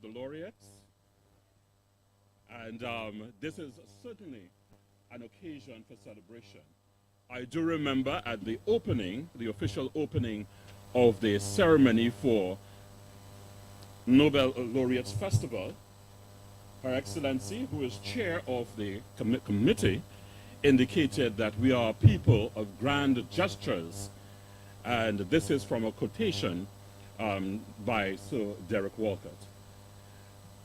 the laureates. And this is certainly an occasion for celebration. I do remember at the opening, the official opening of the ceremony for Nobel Laureates Festival, Her Excellency, who is chair of the committee, indicated that we are people of grand gestures. And this is from a quotation by Sir Derek Walcott.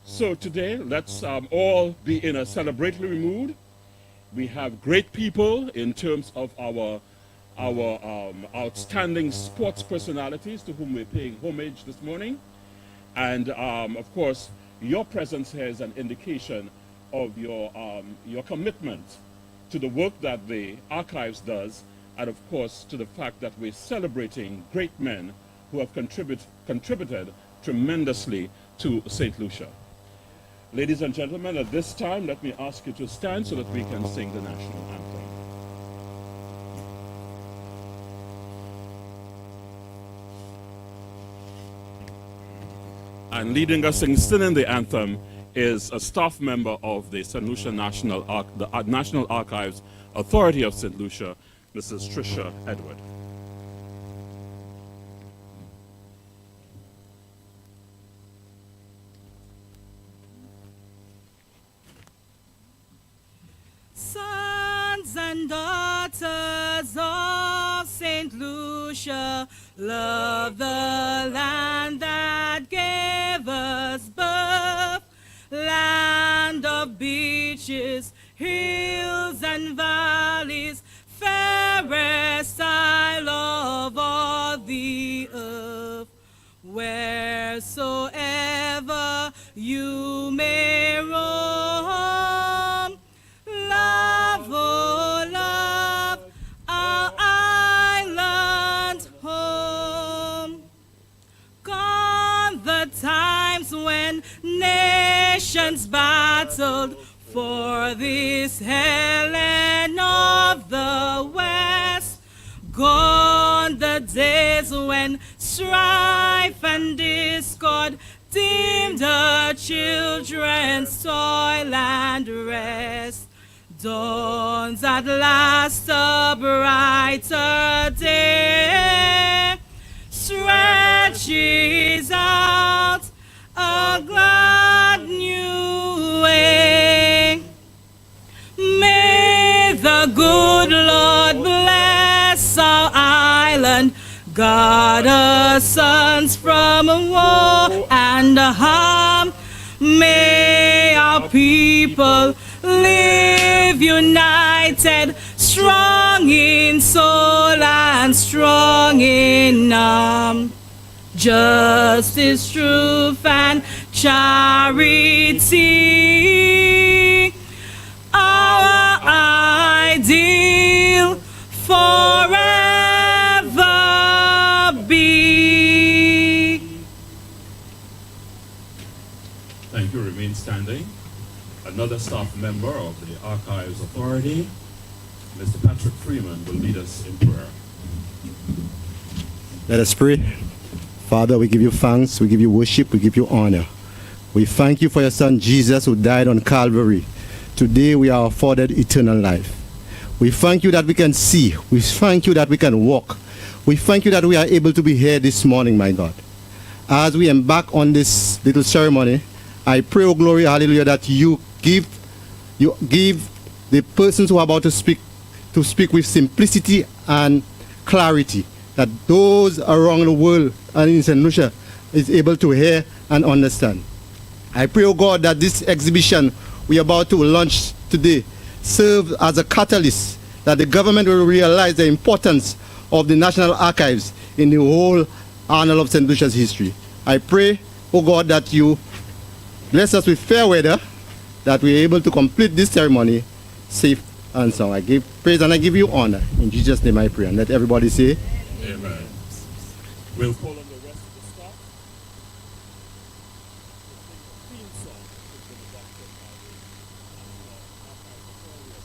So today, let's all be in a celebratory mood. We have great people in terms of our outstanding sports personalities to whom we're paying homage this morning. And of course, your presence here is an indication of your commitment to the work that the Archives does, and of course to the fact that we're celebrating great men who have contributed tremendously to St. Lucia. Ladies and gentlemen, at this time, let me ask you to stand so that we can sing the national anthem. And leading us in singing the anthem is a staff member of the St. Lucia National Archives Authority of St. Lucia, Mrs. Tricia Edward. Sons and daughters of St. Lucia, love the land that gave us birth, land of beaches, hills and valleys, fairest isle of all the earth. Wheresoever you may roam, love, oh love, our island home. Gone the times when nations battled for this Helen of the West. Gone the days when strife and discord dimmed the children's toil and rest. Dawns at last a brighter day, stretches out a glad new way. May the good Lord bless our island, guard our sons from war and harm. May our people live united, strong in soul and strong in arm. Justice, truth, and charity, our ideal forever be. Thank you. Remain standing. Another staff member of the Archives Authority, Mr. Patrick Freeman, will lead us in prayer. Let us pray. Father, we give you thanks, we give you worship, we give you honor. We thank you for your Son Jesus who died on Calvary. Today we are afforded eternal life. We thank you that we can see. We thank you that we can walk. We thank you that we are able to be here this morning, my God. As we embark on this little ceremony, I pray, oh glory, hallelujah, that you give the persons who are about to speak with simplicity and clarity, that those around the world and in St. Lucia is able to hear and understand. I pray, oh God, that this exhibition we are about to launch today serves as a catalyst, that the government will realize the importance of the National Archives in the whole annal of St. Lucia's history. I pray, oh God, that you bless us with fair weather, that we are able to complete this ceremony safe and sound. I give praise and I give you honor. In Jesus' name I pray. And let everybody say, Amen. We'll call on the rest of the staff. The theme song has been adopted by the Archives Authority.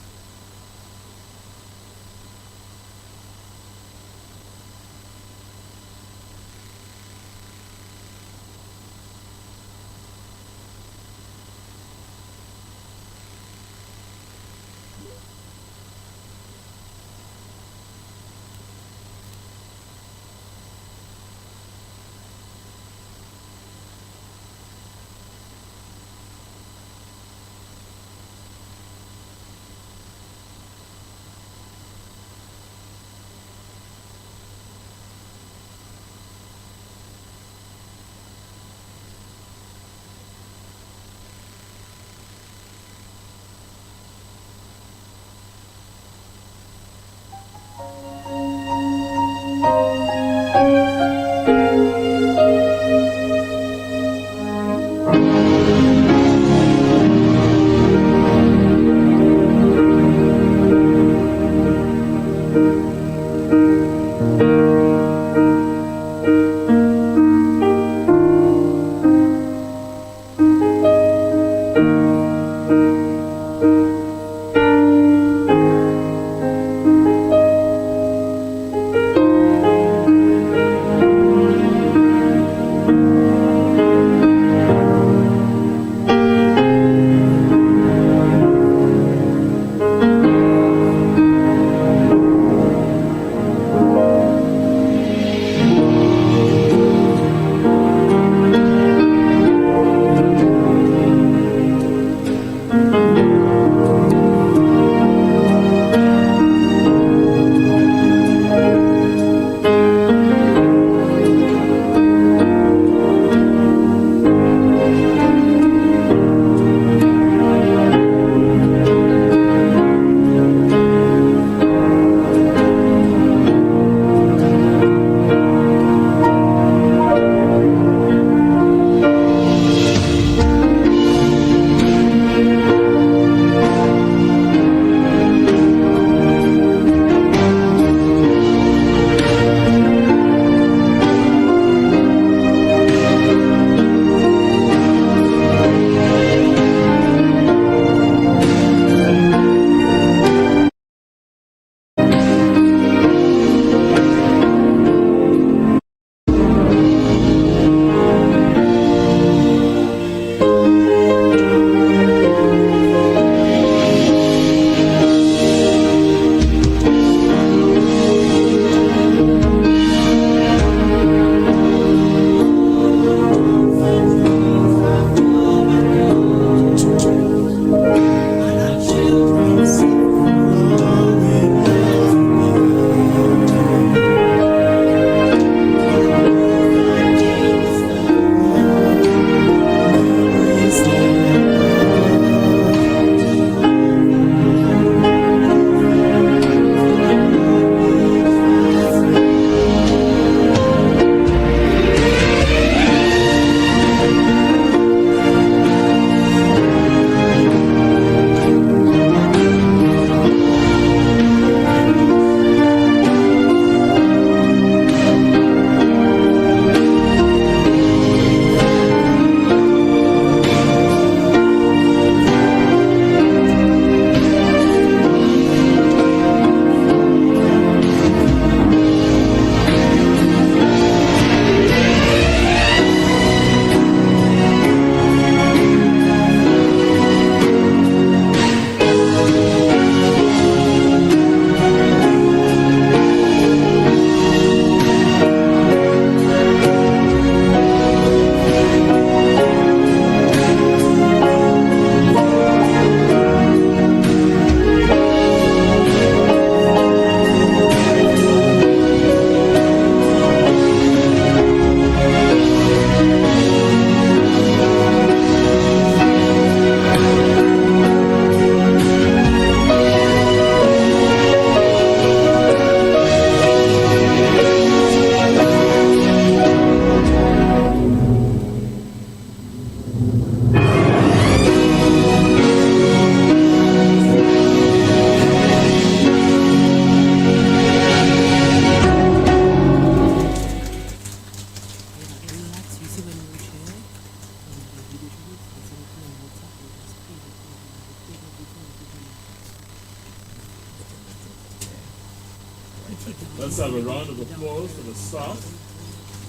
Let's have a round of applause for the staff.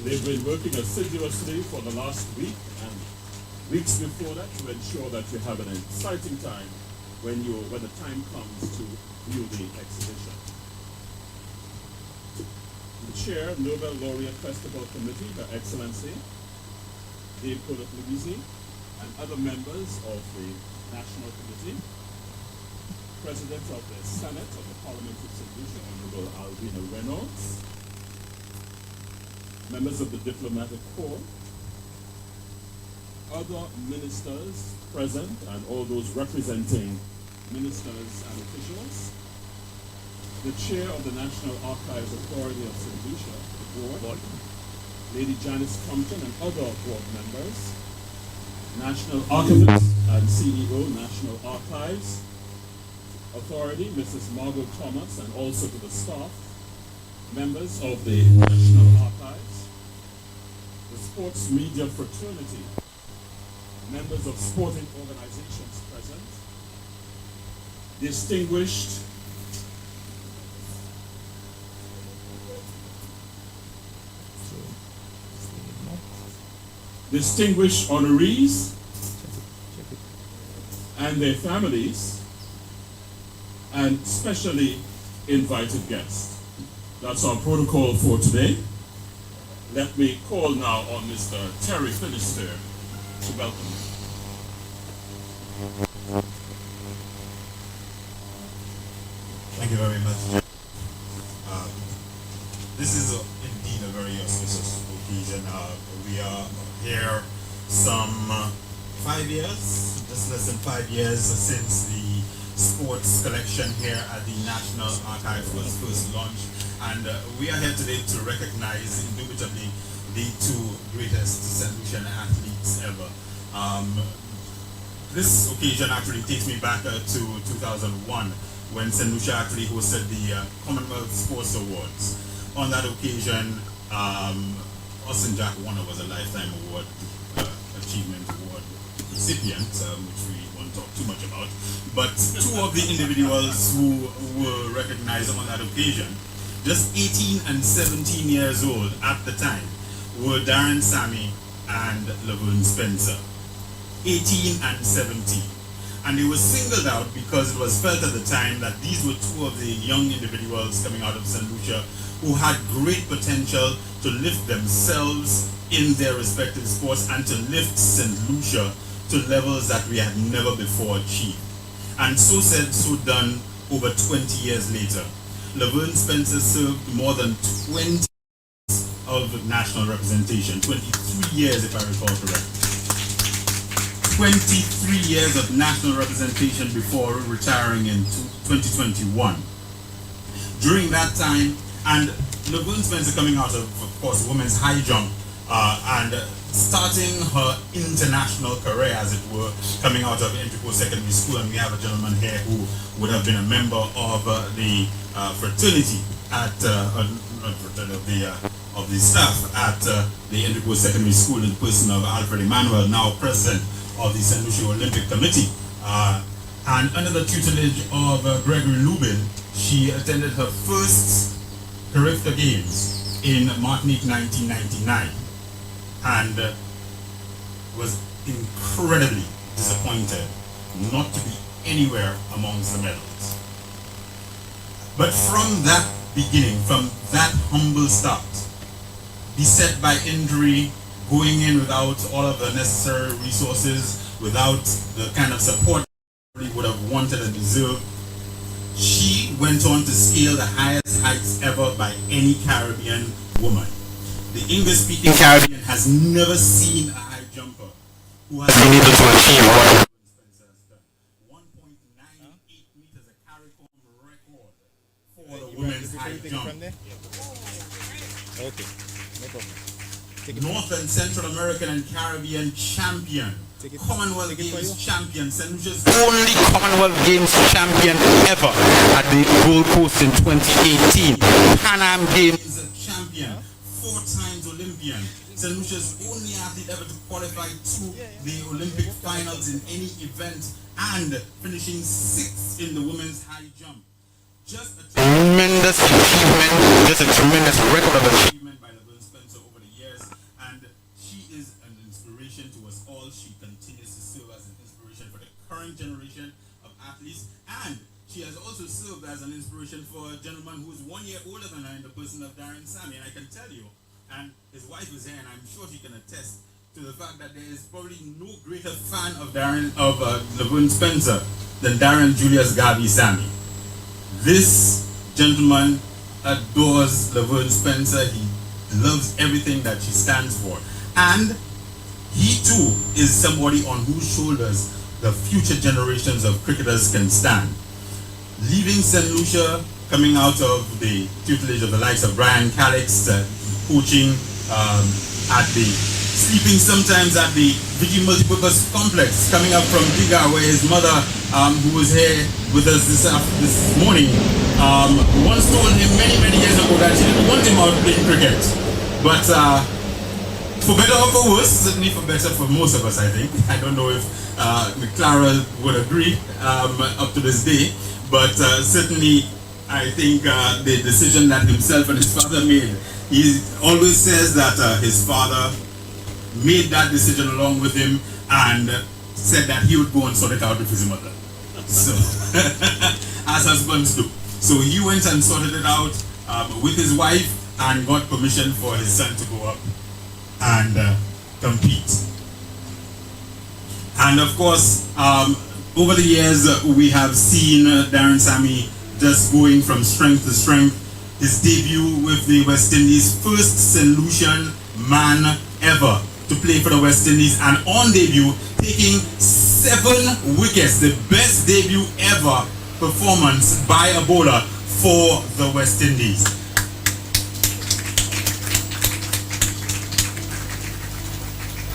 They've been working assiduously for the last week and weeks before that to ensure that you have an exciting time when the time comes to view the exhibition. The Chair, Nobel Laureate Festival Committee, Her Excellency Dave Lucia, and other members of the National Committee, President of the Senate of the Parliament of St. Lucia, Honorable Alvina Reynolds, members of the Diplomatic Corps, other ministers present, and all those representing ministers and officials, the Chair of the National Archives Authority of St. Lucia, the board, Lady Janice Compton and other board members, National Archivist and CEO, National Archives Authority, Mrs. Margot Thomas, and also to the staff, members of the National Archives, the Sports Media Fraternity, members of sporting organizations present, distinguished honorees and their families, and specially invited guests. That's our protocol for today. Let me call now on Mr. Terry Finister to welcome you. Thank you very much. This is indeed a very auspicious occasion. We are here some 5 years, just less than 5 years since the sports collection here at the National Archive was first launched. And we are here today to recognize indubitably the two greatest St. Lucian athletes ever. This occasion actually takes me back to 2001 when St. Lucia actually hosted the Commonwealth Sports Awards. On that occasion, Austin Jack Warner was a Lifetime Award Achievement Award recipient, which we won't talk too much about. But two of the individuals who were recognized on that occasion, just 18 and 17 years old at the time, were Darren Sammy and Laverne Spencer. 18 and 17. And they were singled out because it was felt at the time that these were two of the young individuals coming out of St. Lucia who had great potential to lift themselves in their respective sports and to lift St. Lucia to levels that we had never before achieved. And so said, so done, over 20 years later. Laverne Spencer served more than 20 years of national representation, 23 years if I recall correctly. 23 years of national representation before retiring in 2021. During that time, and Laverne Spencer coming out of course, women's high jump and starting her international career, as it were, coming out of Entry Secondary School. And we have a gentleman here who would have been a member of the fraternity at of the staff at the Entry Secondary School in the person of Alfred Emmanuel, now president of the St. Lucia Olympic Committee. And under the tutelage of Gregory Lubin, she attended her first Carifta Games in Martinique 1999 and was incredibly disappointed not to be anywhere amongst the medals. But from that beginning, from that humble start, beset by injury, going in without all of the necessary resources, without the kind of support she would have wanted and deserved, she went on to scale the highest heights ever by any Caribbean woman. The English-speaking Caribbean has never seen a high jumper who has been able to achieve what Spencer has done. 1.98 meters, a CARICOM record for the women's high jump. Okay, no problem. North and Central American and Caribbean champion, Commonwealth Games champion, St. Lucia's only Commonwealth Games champion ever at the Gold Coast in 2018, Pan Am Games champion, 4 times Olympian, St. Lucia's only athlete ever to qualify to the Olympic finals in any event, and finishing 6th in the women's high jump. Just a tremendous achievement, just a tremendous record of achievement by Laverne Spencer over the years, and she is an inspiration to us all. She continues to serve as an inspiration for the current generation of athletes, and she has also served as an inspiration for a gentleman who is 1 year older than her in the person of Darren Sammy. And I can tell you, and his wife is here, and I'm sure she can attest to the fact that there is probably no greater fan of Laverne Spencer than Darren Julius Garvey Sammy. This gentleman adores Laverne Spencer. He loves everything that she stands for. And he too is somebody on whose shoulders the future generations of cricketers can stand. Leaving St. Lucia, coming out of the tutelage of the likes of Brian Calix, coaching at the sleeping sometimes at the Vigi Multipurpose Complex, coming up from Diga, where his mother, who was here with us this morning, once told him many years ago that she didn't want him out playing cricket. But for better or for worse, certainly for better for most of us, I think. I don't know if Clara would agree up to this day, but certainly I think the decision that himself and his father made, he always says that his father made that decision along with him and said that he would go and sort it out with his mother. So, as husbands do. So he went and sorted it out with his wife and got permission for his son to go up and compete. And of course, over the years, we have seen Darren Sammy just going from strength to strength. His debut with the West Indies, first St. Lucian man ever to play for the West Indies, and on debut, taking 7 wickets, the best debut ever performance by a bowler for the West Indies.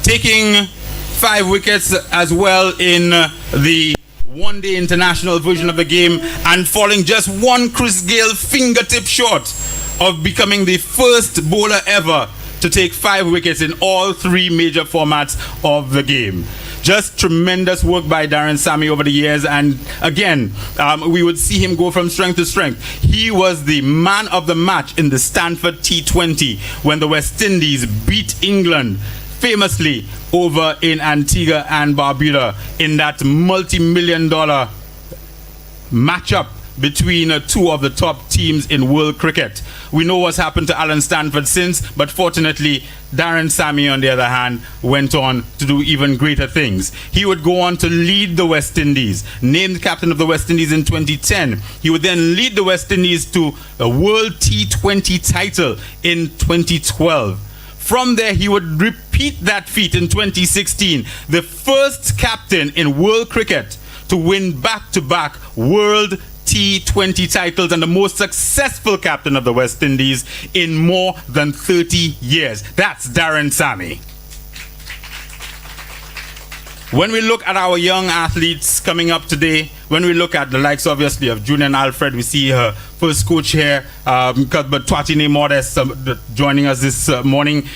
Taking 5 wickets as well in the one-day international version of the game, and falling just one Chris Gayle fingertip short of becoming the first bowler ever to take 5 wickets in all 3 major formats of the game. Just tremendous work by Darren Sammy over the years, and again, we would see him go from strength to strength. He was the man of the match in the Stanford T20 when the West Indies beat England famously over in Antigua and Barbuda in that multi-million-dollar matchup between 2 of the top teams in world cricket. We know what's happened to Alan Stanford since, but fortunately, Darren Sammy, on the other hand, went on to do even greater things. He would go on to lead the West Indies, named captain of the West Indies in 2010. He would then lead the West Indies to a World T20 title in 2012. From there, he would repeat that feat in 2016, the first captain in world cricket to win back-to-back World T20 titles and the most successful captain of the West Indies in more than 30 years. That's Darren Sammy. When we look at our young athletes coming up today, when we look at the likes, obviously, of Junior Alfred, we see her first coach here, Cuthbert Twatine Modest, joining us this morning.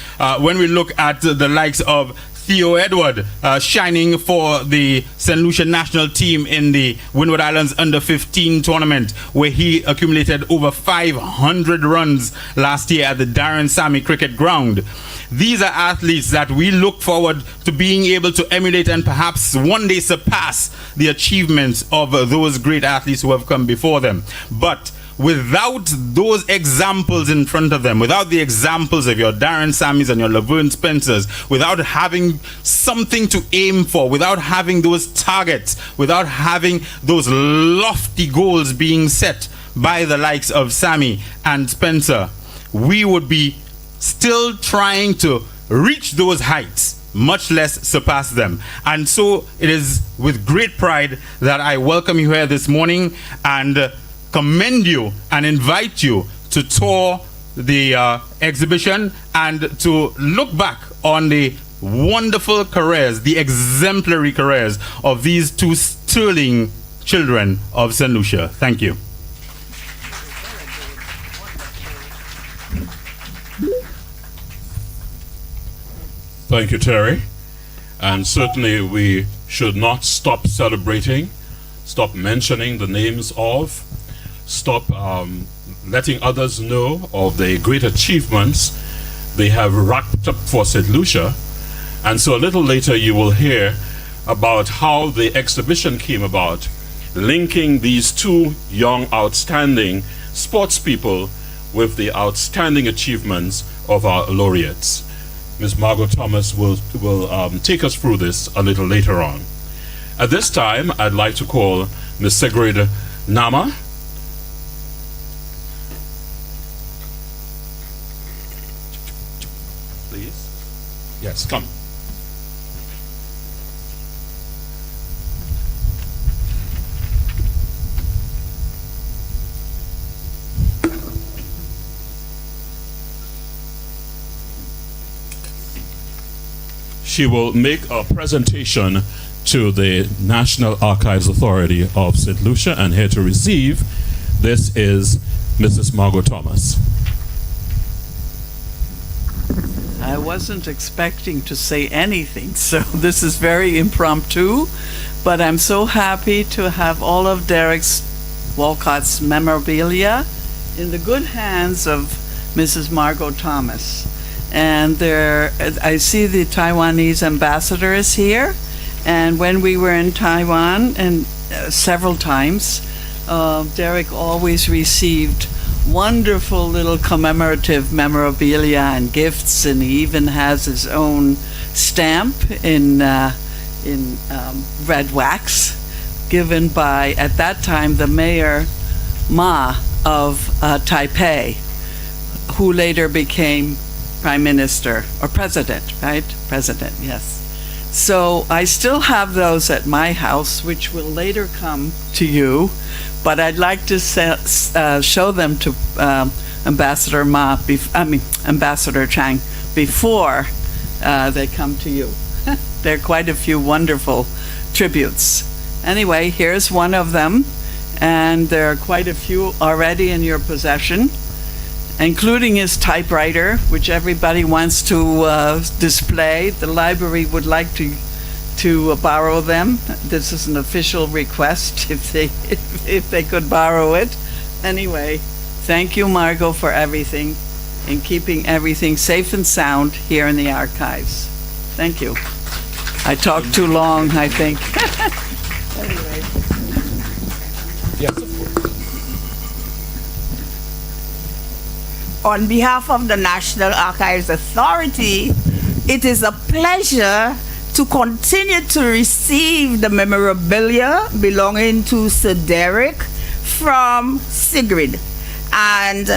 When we look at the likes of Theo Edward, shining for the St. Lucia national team in the Windward Islands Under-15 tournament, where he accumulated over 500 runs last year at the Darren Sammy Cricket Ground. These are athletes that we look forward to being able to emulate and perhaps one day surpass the achievements of those great athletes who have come before them. But without those examples in front of them, without the examples of your Darren Sammys and your Laverne Spencers, without having something to aim for, without having those targets, without having those lofty goals being set by the likes of Sammy and Spencer, we would be still trying to reach those heights, much less surpass them. And so it is with great pride that I welcome you here this morning and commend you and invite you to tour the exhibition and to look back on the wonderful careers, the exemplary careers of these 2 sterling children of St. Lucia. Thank you. Thank you, Terry. And certainly we should not stop celebrating, stop mentioning the names of, stop letting others know of the great achievements they have racked up for St. Lucia. And so a little later you will hear about how the exhibition came about, linking these 2 young, outstanding sports people with the outstanding achievements of our laureates. Ms. Margot Thomas will take us through this a little later on. At this time, I'd like to call Ms. Sigrid Nama. Please. Yes, come. she will make a presentation to the National Archives Authority of St. Lucia, and here to receive this is Mrs. Margot Thomas. I wasn't expecting to say anything, so this is very impromptu, but I'm so happy to have all of Derek's Walcott's memorabilia in the good hands of Mrs. Margot Thomas. And there, I see the Taiwanese ambassador is here, and when we were in Taiwan, and several times, Derek always received wonderful little commemorative memorabilia and gifts, and he even has his own stamp in red wax, given by, at that time, the Mayor Ma of Taipei, who later became Prime Minister, or President, right? President, yes. So I still have those at my house, which will later come to you, but I'd like to show them to Ambassador Ambassador Chang before they come to you. There are quite a few wonderful tributes. Anyway, here's one of them, and there are quite a few already in your possession, including his typewriter, which everybody wants to display. The library would like to borrow them. This is an official request if they could borrow it. Anyway, thank you, Margot, for everything and keeping everything safe and sound here in the archives. Thank you. I talked too long, I think. Anyway. Yes, of course. On behalf of the National Archives Authority, it is a pleasure to continue to receive the memorabilia belonging to Sir Derek from Sigrid. And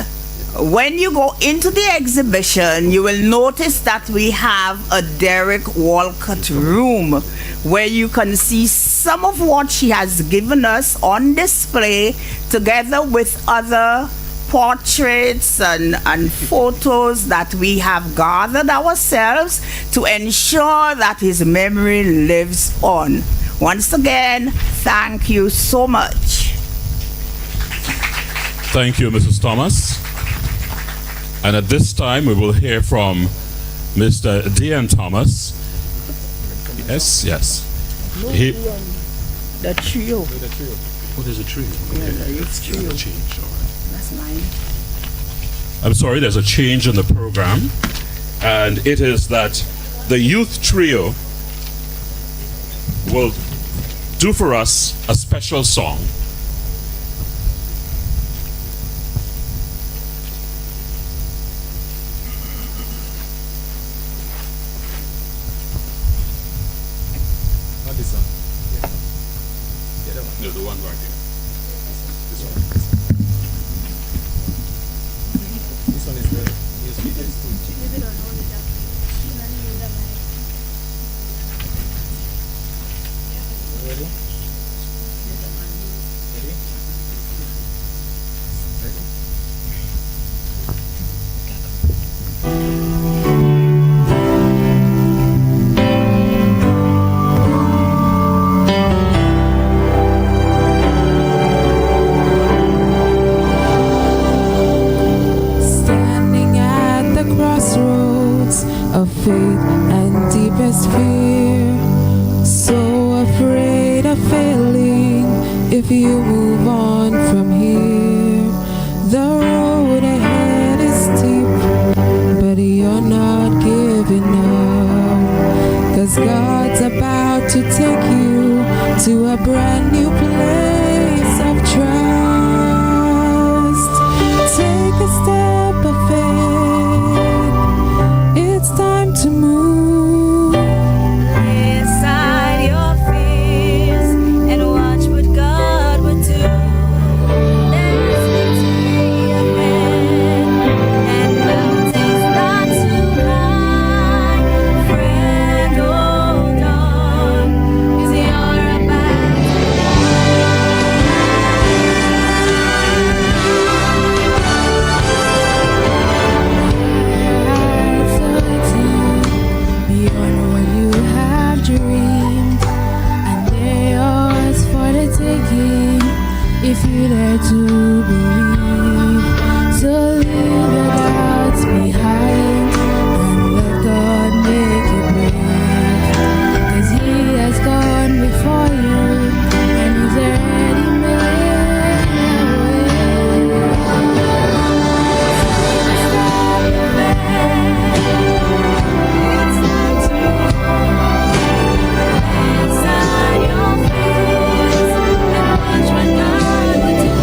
when you go into the exhibition, you will notice that we have a Derek Walcott room where you can see some of what she has given us on display, together with other portraits and photos that we have gathered ourselves to ensure that his memory lives on. Once again, thank you so much. Thank you, Mrs. Thomas. And at this time, we will hear from Mr. D.N. Thomas. Yes, yes. The trio. Oh, there's a trio. Yeah, it's trio. Change, all right. That's mine. I'm sorry, there's a change in the program, and it is that the youth trio will do for us a special song. This one. Yeah, that one. No, the one right here. This one. This one is the news video too. Ready? Standing at the crossroads of faith and deepest fear, so afraid of failing if you move on from here. The road ahead is steep, but you're not giving up, 'cause God's about to take you to a brand new place of trust. Take a step of faith. It's time to move. Inside your fears and watch what God would do. There's victory ahead and mountains not too high. Friend, hold on, 'cause you're about to failure to believe. So leave your doubts behind and let God make you brave. 'Cause He has gone before you and He's already made your Inside your face and watch what God will do.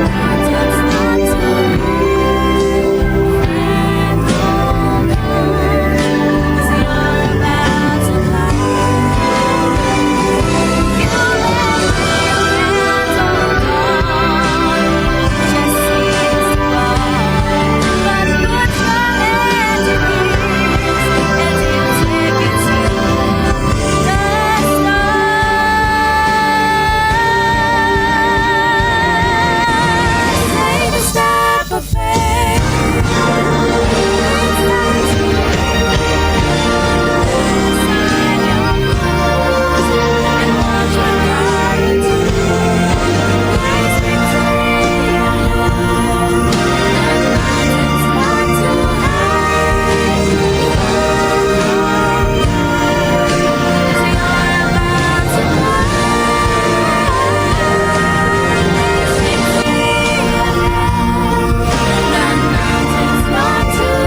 Mountains not to move and go down, 'cause you're about to climb. You let your hands on God, just seems to fall, but put your hand in His, and He'll take it to the stars. Take a step of faith. And watch what God will do. There's victory ahead, and mountains not too high. So you're about to climb. There's victory ahead, and mountains not too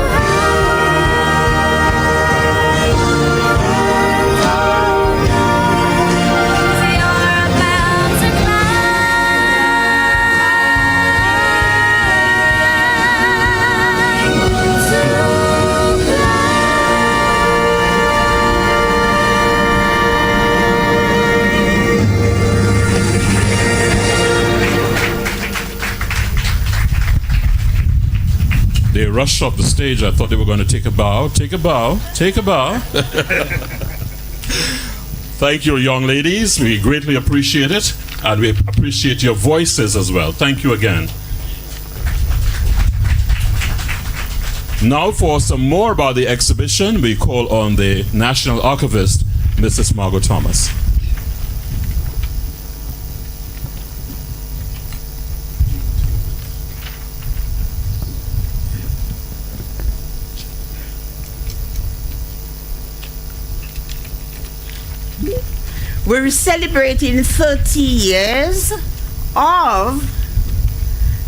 They rushed off the stage. I thought they were going to take a bow. Take a bow. Take a bow. Thank you, young ladies. We greatly appreciate it. And we appreciate your voices as well. Thank you again. Now for some more about the exhibition, we call on the National Archivist, Mrs. Margot Thomas. We're celebrating 30 years of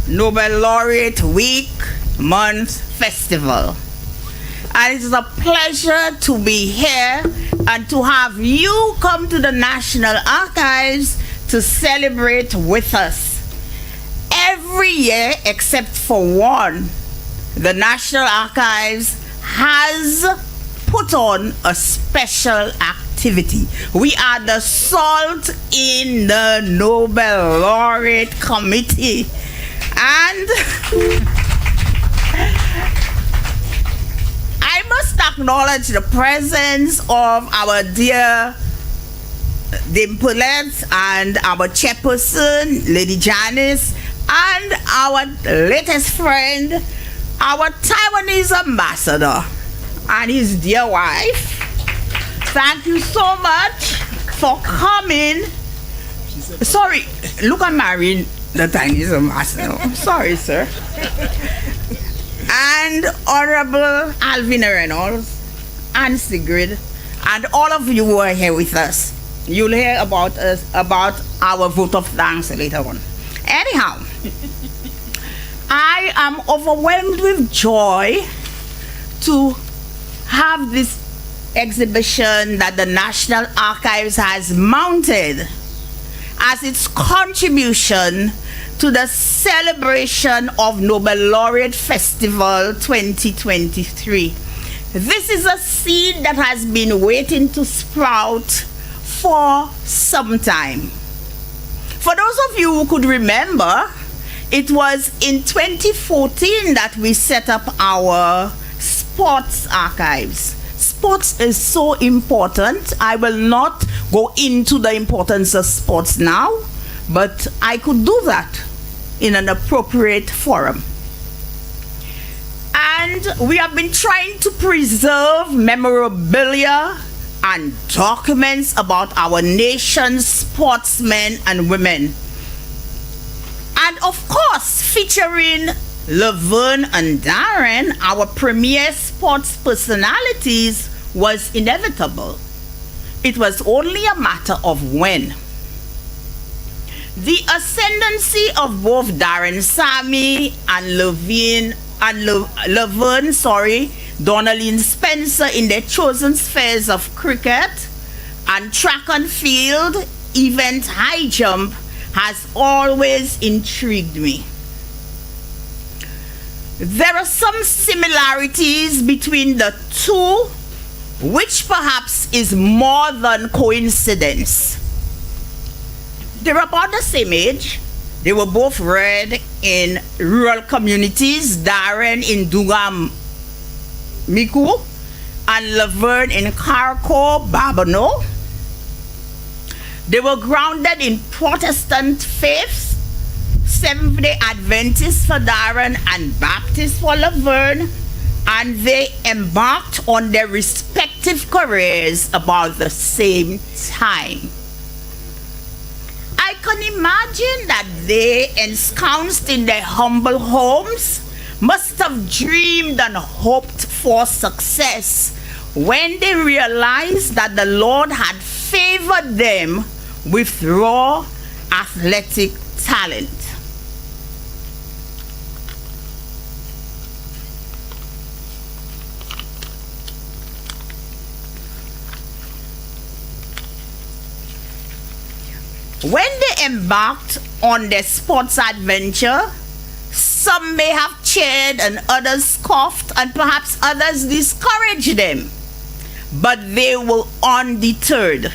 Nobel Laureate Week, Month, Festival. And it's a pleasure to be here and to have you come to the National Archives to celebrate with us. Every year, except for one, the National Archives has put on a special activity. We are the salt in the Nobel Laureate Committee. And I must acknowledge the presence of our dear Dimpolette and our chairperson, Lady Janice, and our latest friend, our Taiwanese ambassador, and his dear wife. Thank you so much for coming. Sorry, look at Marion, the Chinese ambassador. Sorry, sir. And Honorable Alvina Reynolds and Sigrid, and all of you who are here with us. You'll hear about us, about our vote of thanks later on. Anyhow, I am overwhelmed with joy to have this exhibition that the National Archives has mounted as its contribution to the celebration of Nobel Laureate Festival 2023. This is a seed that has been waiting to sprout for some time. For those of you who could remember, it was in 2014 that we set up our sports archives. Sports is so important. I will not go into the importance of sports now, but I could do that in an appropriate forum. And we have been trying to preserve memorabilia and documents about our nation's sportsmen and women. And of course, featuring Laverne and Darren, our premier sports personalities, was inevitable. It was only a matter of when. The ascendancy of both Darren Sammy and Laverne, Donnelly Spencer in their chosen spheres of cricket and track and field, event high jump, has always intrigued me. There are some similarities between the two, which perhaps is more than coincidence. They're about the same age. They were both reared in rural communities, Darren in Dugam, Miku, and Laverne in Carco, Babano. They were grounded in Protestant faiths, Seventh-day Adventists for Darren and Baptists for Laverne, and they embarked on their respective careers about the same time. I can imagine that they, ensconced in their humble homes, must have dreamed and hoped for success when they realized that the Lord had favored them with raw athletic talent. When they embarked on their sports adventure, some may have cheered and others scoffed and perhaps others discouraged them. But they were undeterred.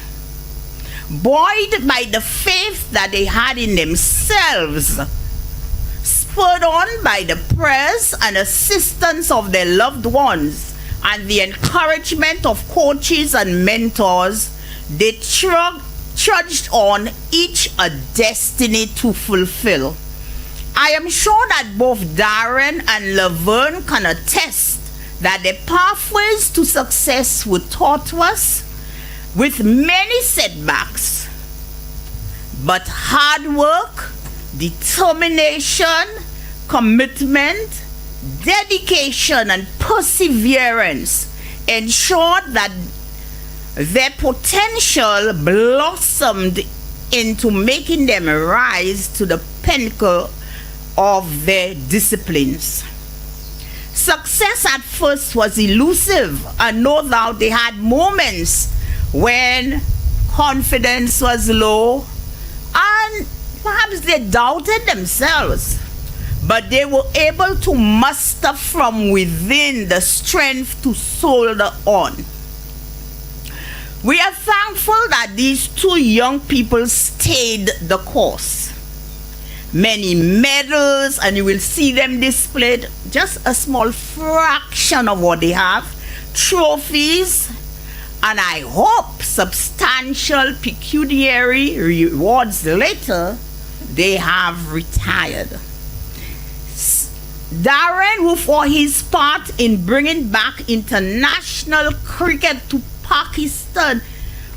Buoyed by the faith that they had in themselves, spurred on by the prayers and assistance of their loved ones and the encouragement of coaches and mentors, they trudged on, each a destiny to fulfill. I am sure that both Darren and Laverne can attest that their pathways to success were tortuous, with many setbacks. But hard work, determination, commitment, dedication, and perseverance ensured that their potential blossomed into making them rise to the pinnacle of their disciplines. Success at first was elusive, and no doubt they had moments when confidence was low and perhaps they doubted themselves. But they were able to muster from within the strength to soldier on. We are thankful that these two young people stayed the course. Many medals, and you will see them displayed, just a small fraction of what they have, trophies, and I hope substantial pecuniary rewards later. They have retired. Darren, who for his part in bringing back international cricket to Pakistan,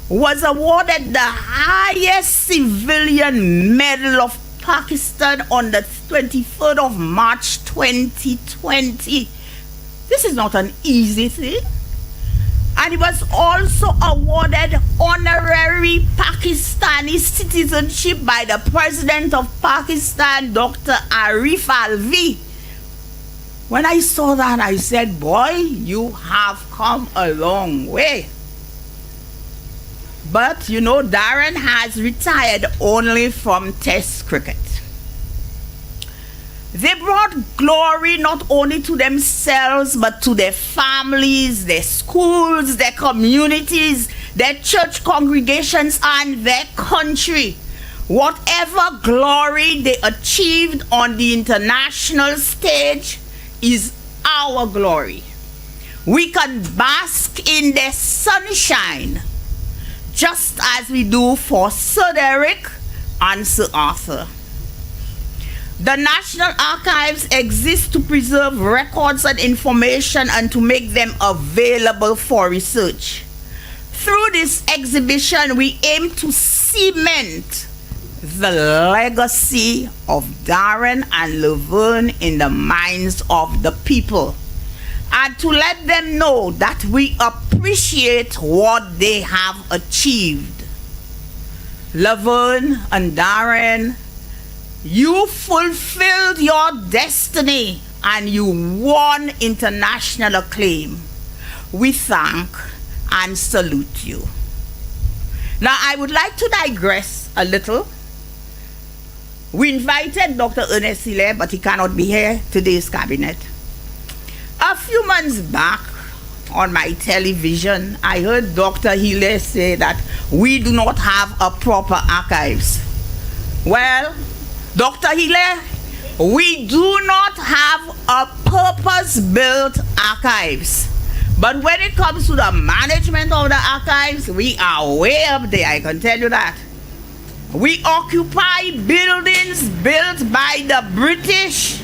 was awarded the highest civilian medal of Pakistan on the 23rd of March 2020. This is not an easy thing. And he was also awarded honorary Pakistani citizenship by the President of Pakistan, Dr. Arif Alvi. When I saw that, I said, boy, you have come a long way. But, you know, Darren has retired only from Test cricket. They brought glory not only to themselves, but to their families, their schools, their communities, their church congregations, and their country. Whatever glory they achieved on the international stage is our glory. We can bask in their sunshine, just as we do for Sir Derek and Sir Arthur. The National Archives exist to preserve records and information and to make them available for research. through this exhibition, we aim to cement the legacy of Darren and Laverne in the minds of the people, and to let them know that we appreciate what they have achieved. Laverne and Darren, you fulfilled your destiny and you won international acclaim. We thank and salute you. Now, I would like to digress a little. We invited Dr. Ernest Hilaire, but he cannot be here today's cabinet. A few months back on my television, I heard Dr. Hilaire say that we do not have a proper archives. Well, Dr. Hilaire, we do not have a purpose-built archives. But when it comes to the management of the archives, we are way up there, I can tell you that. We occupy buildings built by the British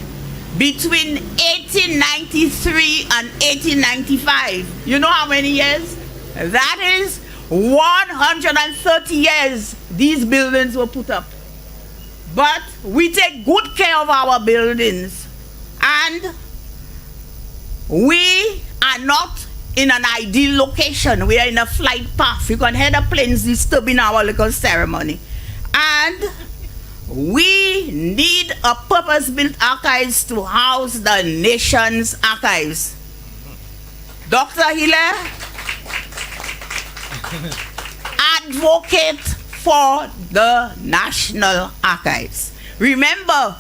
between 1893 and 1895. You know how many years? That is 130 years these buildings were put up. But we take good care of our buildings, and we are not in an ideal location. We are in a flight path. You can hear the planes disturbing our little ceremony. And we need a purpose-built archives to house the nation's archives. Dr. Hilaire, advocate for the National Archives. Remember,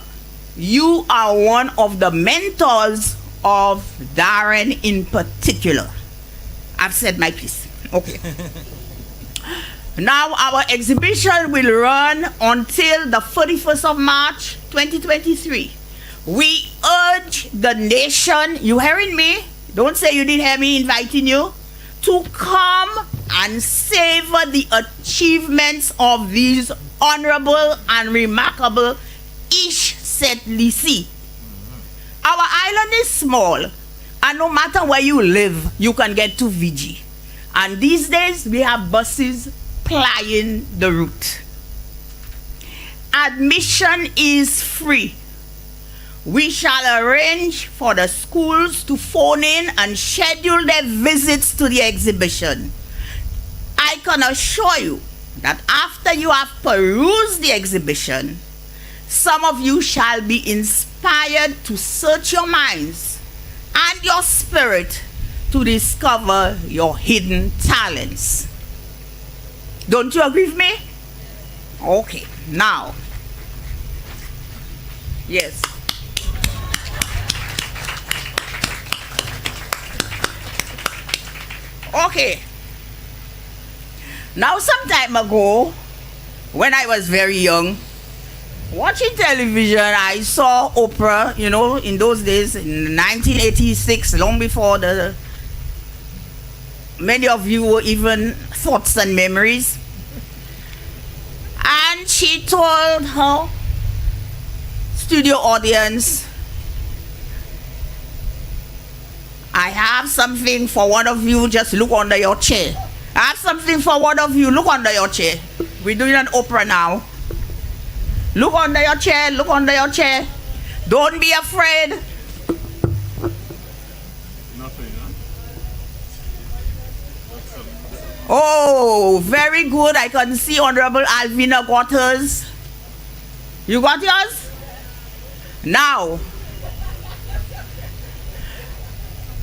you are one of the mentors of Darren in particular. I've said my piece. Okay. Now our exhibition will run until the 31st of March 2023. We urge the nation, you hearing me? Don't say you didn't hear me inviting you, to come and savor the achievements of these honorable and remarkable Ish Set Lisi. Our island is small, and no matter where you live, you can get to Fiji. And these days, we have buses plying the route. Admission is free. We shall arrange for the schools to phone in and schedule their visits to the exhibition. I can assure you that after you have perused the exhibition, some of you shall be inspired to search your minds and your spirit to discover your hidden talents. Don't you agree with me? Okay, now, yes. Okay. Now, some time ago, when I was very young, watching television, I saw Oprah, you know, in those days, in 1986, long before many of you were even thoughts and memories. And she told her studio audience, I have something for one of you, just look under your chair. I have something for one of you, look under your chair. We're doing an opera now. Look under your chair, look under your chair. Don't be afraid. Nothing, huh? Oh, very good. I can see Honorable Alvina got hers. You got yours? Now,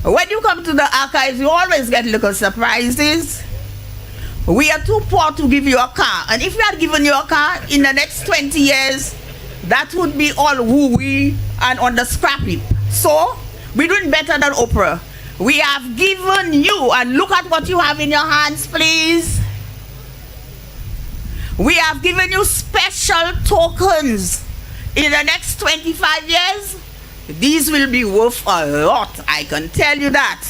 when you come to the archives, you always get little surprises. We are too poor to give you a car. And if we had given you a car in the next 20 years, that would be all woo-wee and on the scrap heap. So, we're doing better than Oprah. We have given you, and look at what you have in your hands, please. We have given you special tokens. In the next 25 years, these will be worth a lot, I can tell you that.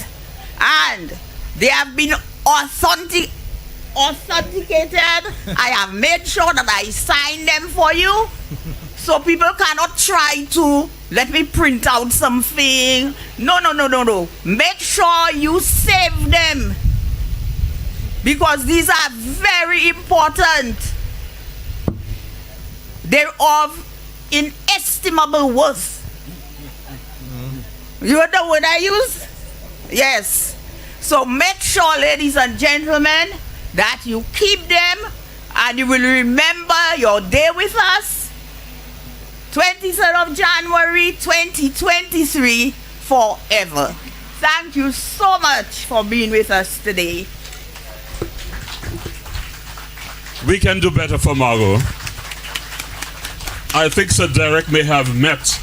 And they have been authenticated. I have made sure that I sign them for you, so people cannot try to let me print out something. No. Make sure you save them. because these are very important. They're of inestimable worth. You know the word I use? Yes. So make sure, ladies and gentlemen, that you keep them and you will remember your day with us, 23rd of January 2023, forever. Thank you so much for being with us today. We can do better for Margot. I think Sir Derek may have met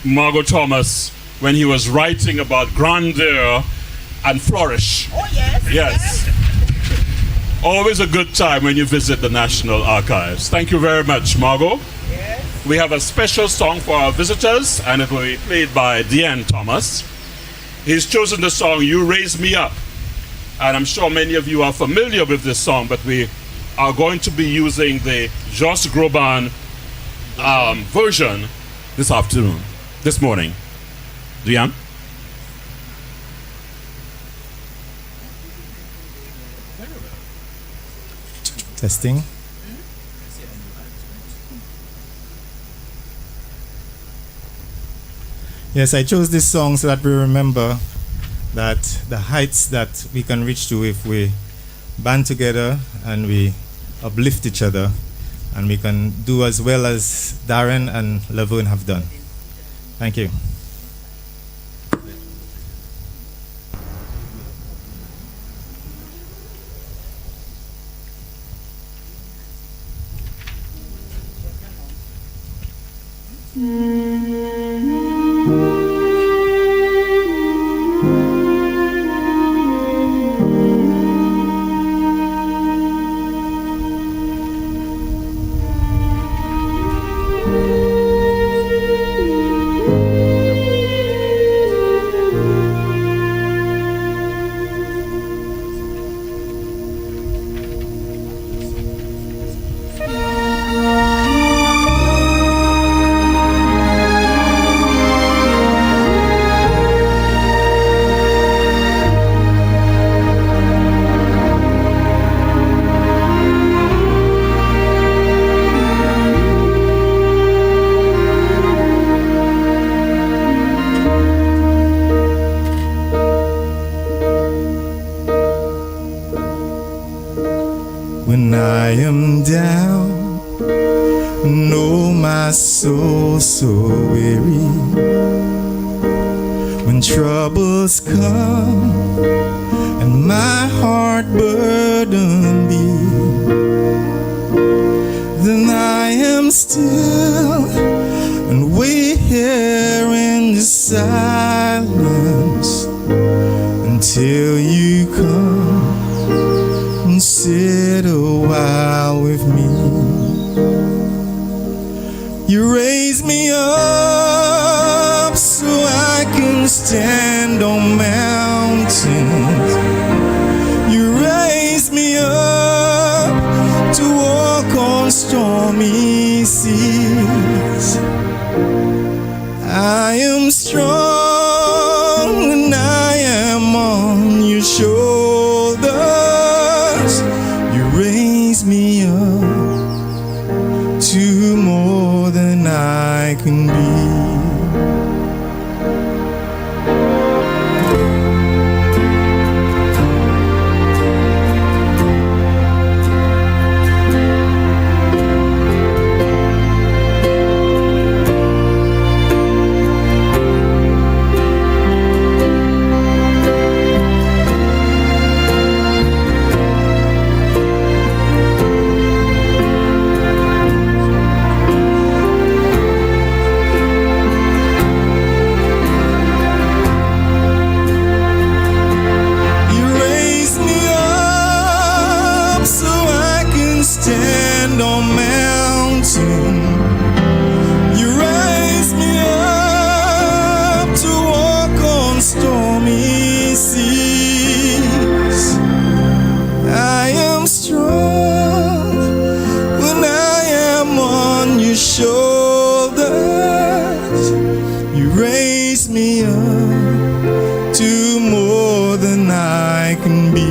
Margot Thomas when he was writing about grandeur and flourish. Oh, yes. Yes. Always a good time when you visit the National Archives. Thank you very much, Margot. Yes. We have a special song for our visitors, and it will be played by Dean Thomas. He's chosen the song You Raise Me Up. And I'm sure many of you are familiar with this song, but we are going to be using the Jos Groban version this morning. Dean? Testing. Yes, I chose this song so that we remember that the heights that we can reach to if we band together and we uplift each other, and we can do as well as Darren and Laverne have done. Thank you. When I am down, know my soul so weary. When troubles come and my heart burden be, then I am still and wait here in the silence until you come and sit a while with me. You raise me up so I can stand on mountains. You raise me up to walk on stormy seas. I am strong when I am on your shoulders. You raise me up to more than I can be. can be.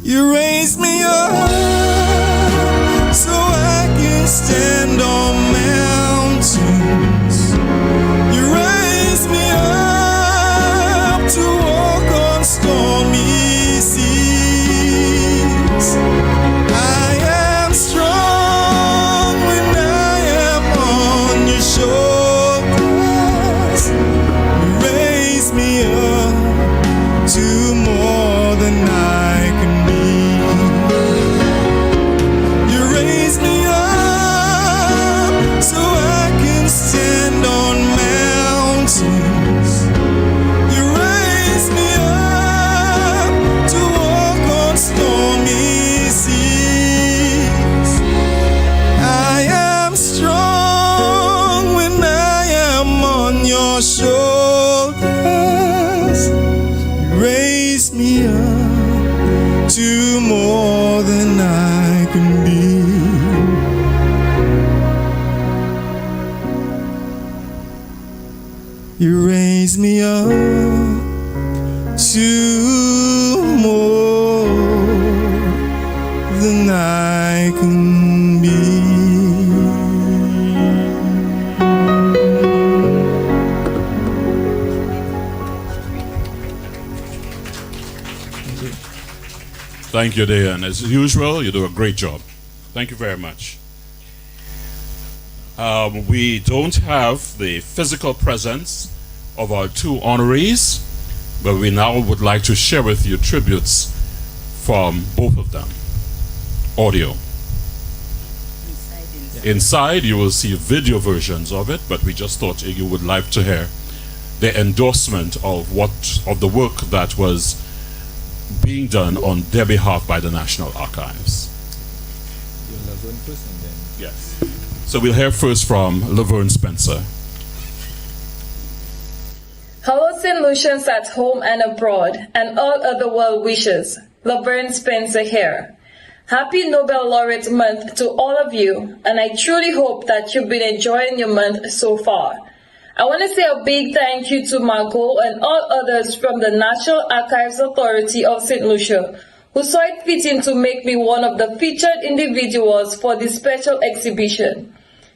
You raise me up so I can stand on mountains. You raise me up to walk on stormy seas. I am strong when I am on your shoulders. You raise me up to more than I can be. You raise me up so I can stand on mountains. You raise me up to walk on stormy seas. I am strong when I am on your shoulders. You raise me up to more than I can be. You raise me up to more than I can be. Thank you, Dayan. As usual, you do a great job. Thank you very much. We don't have the physical presence of our two honorees, but we now would like to share with you tributes from both of them. Audio. Inside, you will see video versions of it, but we just thought you would like to hear the endorsement of the work that was being done on their behalf by the National Archives. Yes. So we'll hear first from Laverne Spencer. Hello, St. Lucians at home and abroad, and all other well-wishers. Laverne Spencer here. Happy Nobel Laureate Month to all of you, and I truly hope that you've been enjoying your month so far. I want to say a big thank you to Margot and all others from the National Archives Authority of St. Lucia, who saw it fitting to make me one of the featured individuals for this special exhibition.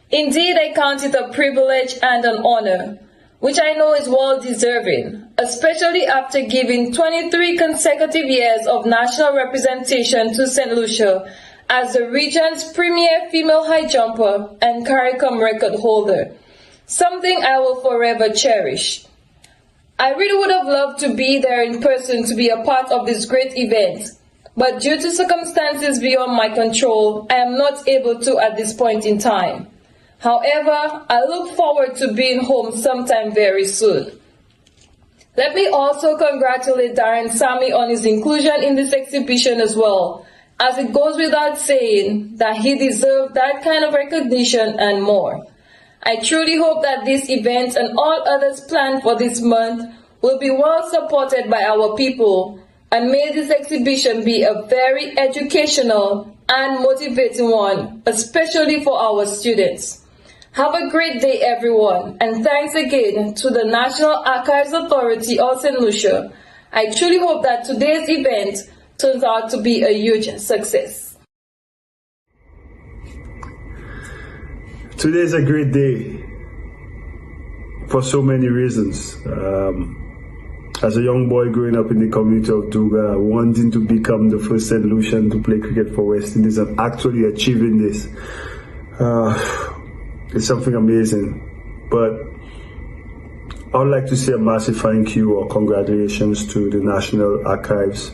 Indeed, I count it a privilege and an honor, which I know is well-deserving, especially after giving 23 consecutive years of national representation to St. Lucia as the region's premier female high jumper and CARICOM record holder, something I will forever cherish. I really would have loved to be there in person to be a part of this great event, but due to circumstances beyond my control, I am not able to at this point in time. However, I look forward to being home sometime very soon. Let me also congratulate Darren Sammy on his inclusion in this exhibition as well, as it goes without saying that he deserved that kind of recognition and more. I truly hope that this event and all others planned for this month will be well supported by our people, and may this exhibition be a very educational and motivating one, especially for our students. Have a great day, everyone, and thanks again to the National Archives Authority of St. Lucia. I truly hope that today's event turns out to be a huge success. Today is a great day for so many reasons. As a young boy growing up in the community of Duga, wanting to become the first St. Lucian to play cricket for West Indies and actually achieving this, it's something amazing. But I would like to say a massive thank you or congratulations to the National Archives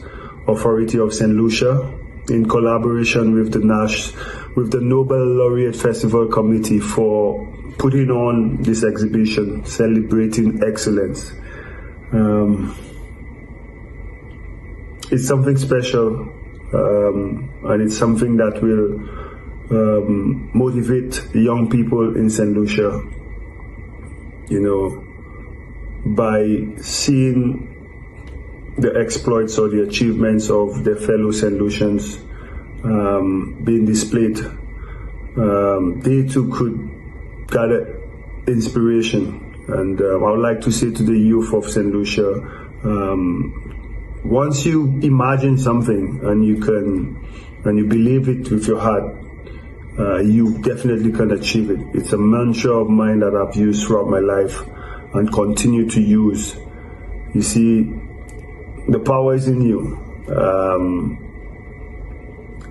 Authority of St. Lucia in collaboration with the Nobel Laureate Festival Committee for putting on this exhibition celebrating excellence. It's something special, and it's something that will motivate young people in St. Lucia, by seeing the exploits or the achievements of their fellow St. Lucians being displayed. They too could gather inspiration, And I would like to say to the youth of St. Lucia, once you imagine something and you believe it with your heart, you definitely can achieve it. It's a mantra of mine that I've used throughout my life and continue to use. You see, the power is in you.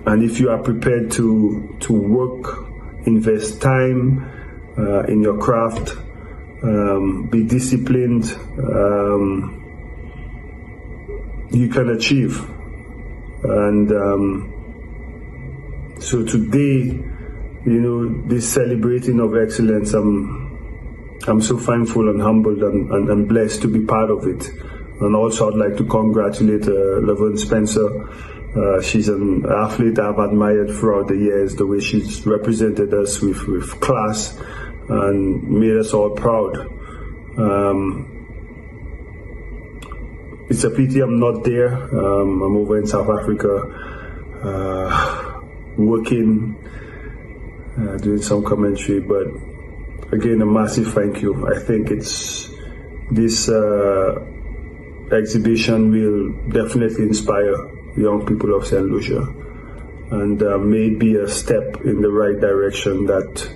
And if you are prepared to work, invest time in your craft, be disciplined, you can achieve. And so today, this celebrating of excellence, I'm so thankful and humbled and blessed to be part of it. And also I'd like to congratulate Laverne Spencer. She's an athlete I've admired throughout the years, the way she's represented us with class and made us all proud. It's a pity I'm not there. I'm over in South Africa, working, doing some commentary, but again, a massive thank you. I think this exhibition will definitely inspire young people of St. Lucia, and may be a step in the right direction that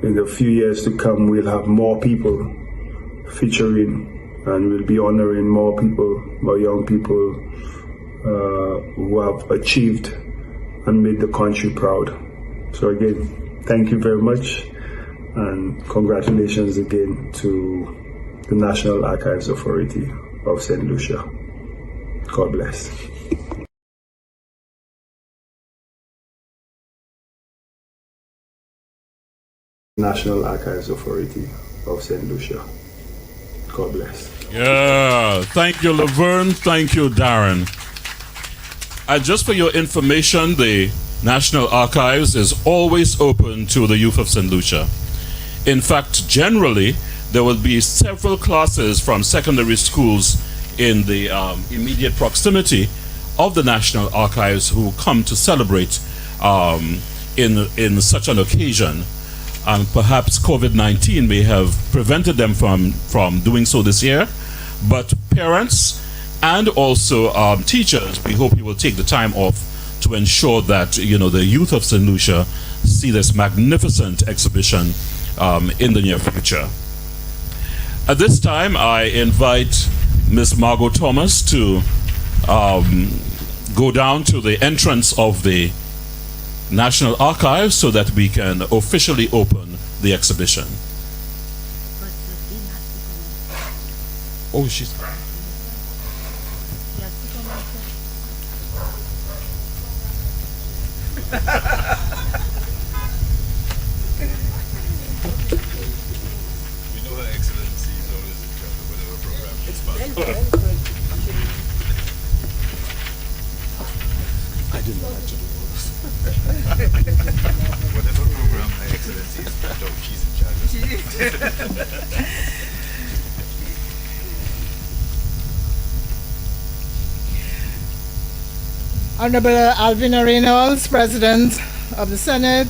in the few years to come we'll have more people featuring, and we'll be honoring more people, more young people who have achieved and made the country proud. So again, thank you very much, and congratulations again to the National Archives Authority of St. Lucia. God bless. National Archives Authority of St. Lucia. God bless. Yeah, thank you, Laverne. Thank you, Darren. And just for your information, the National Archives is always open to the youth of St. Lucia. In fact, generally, there will be several classes from secondary schools in the immediate proximity of the National Archives who come to celebrate in such an occasion. And perhaps COVID-19 may have prevented them from doing so this year. But parents and also teachers, we hope you will take the time off to ensure that the youth of St. Lucia see this magnificent exhibition in the near future. At this time, I invite Ms. Margot Thomas to go down to the entrance of the National Archives so that we can officially open the exhibition. Oh, she's... We know Her Excellency is always in charge of whatever program she's part of. I didn't know that. Whatever program Her Excellency is part of, she's in charge of. Honorable Alvina Reynolds, President of the Senate,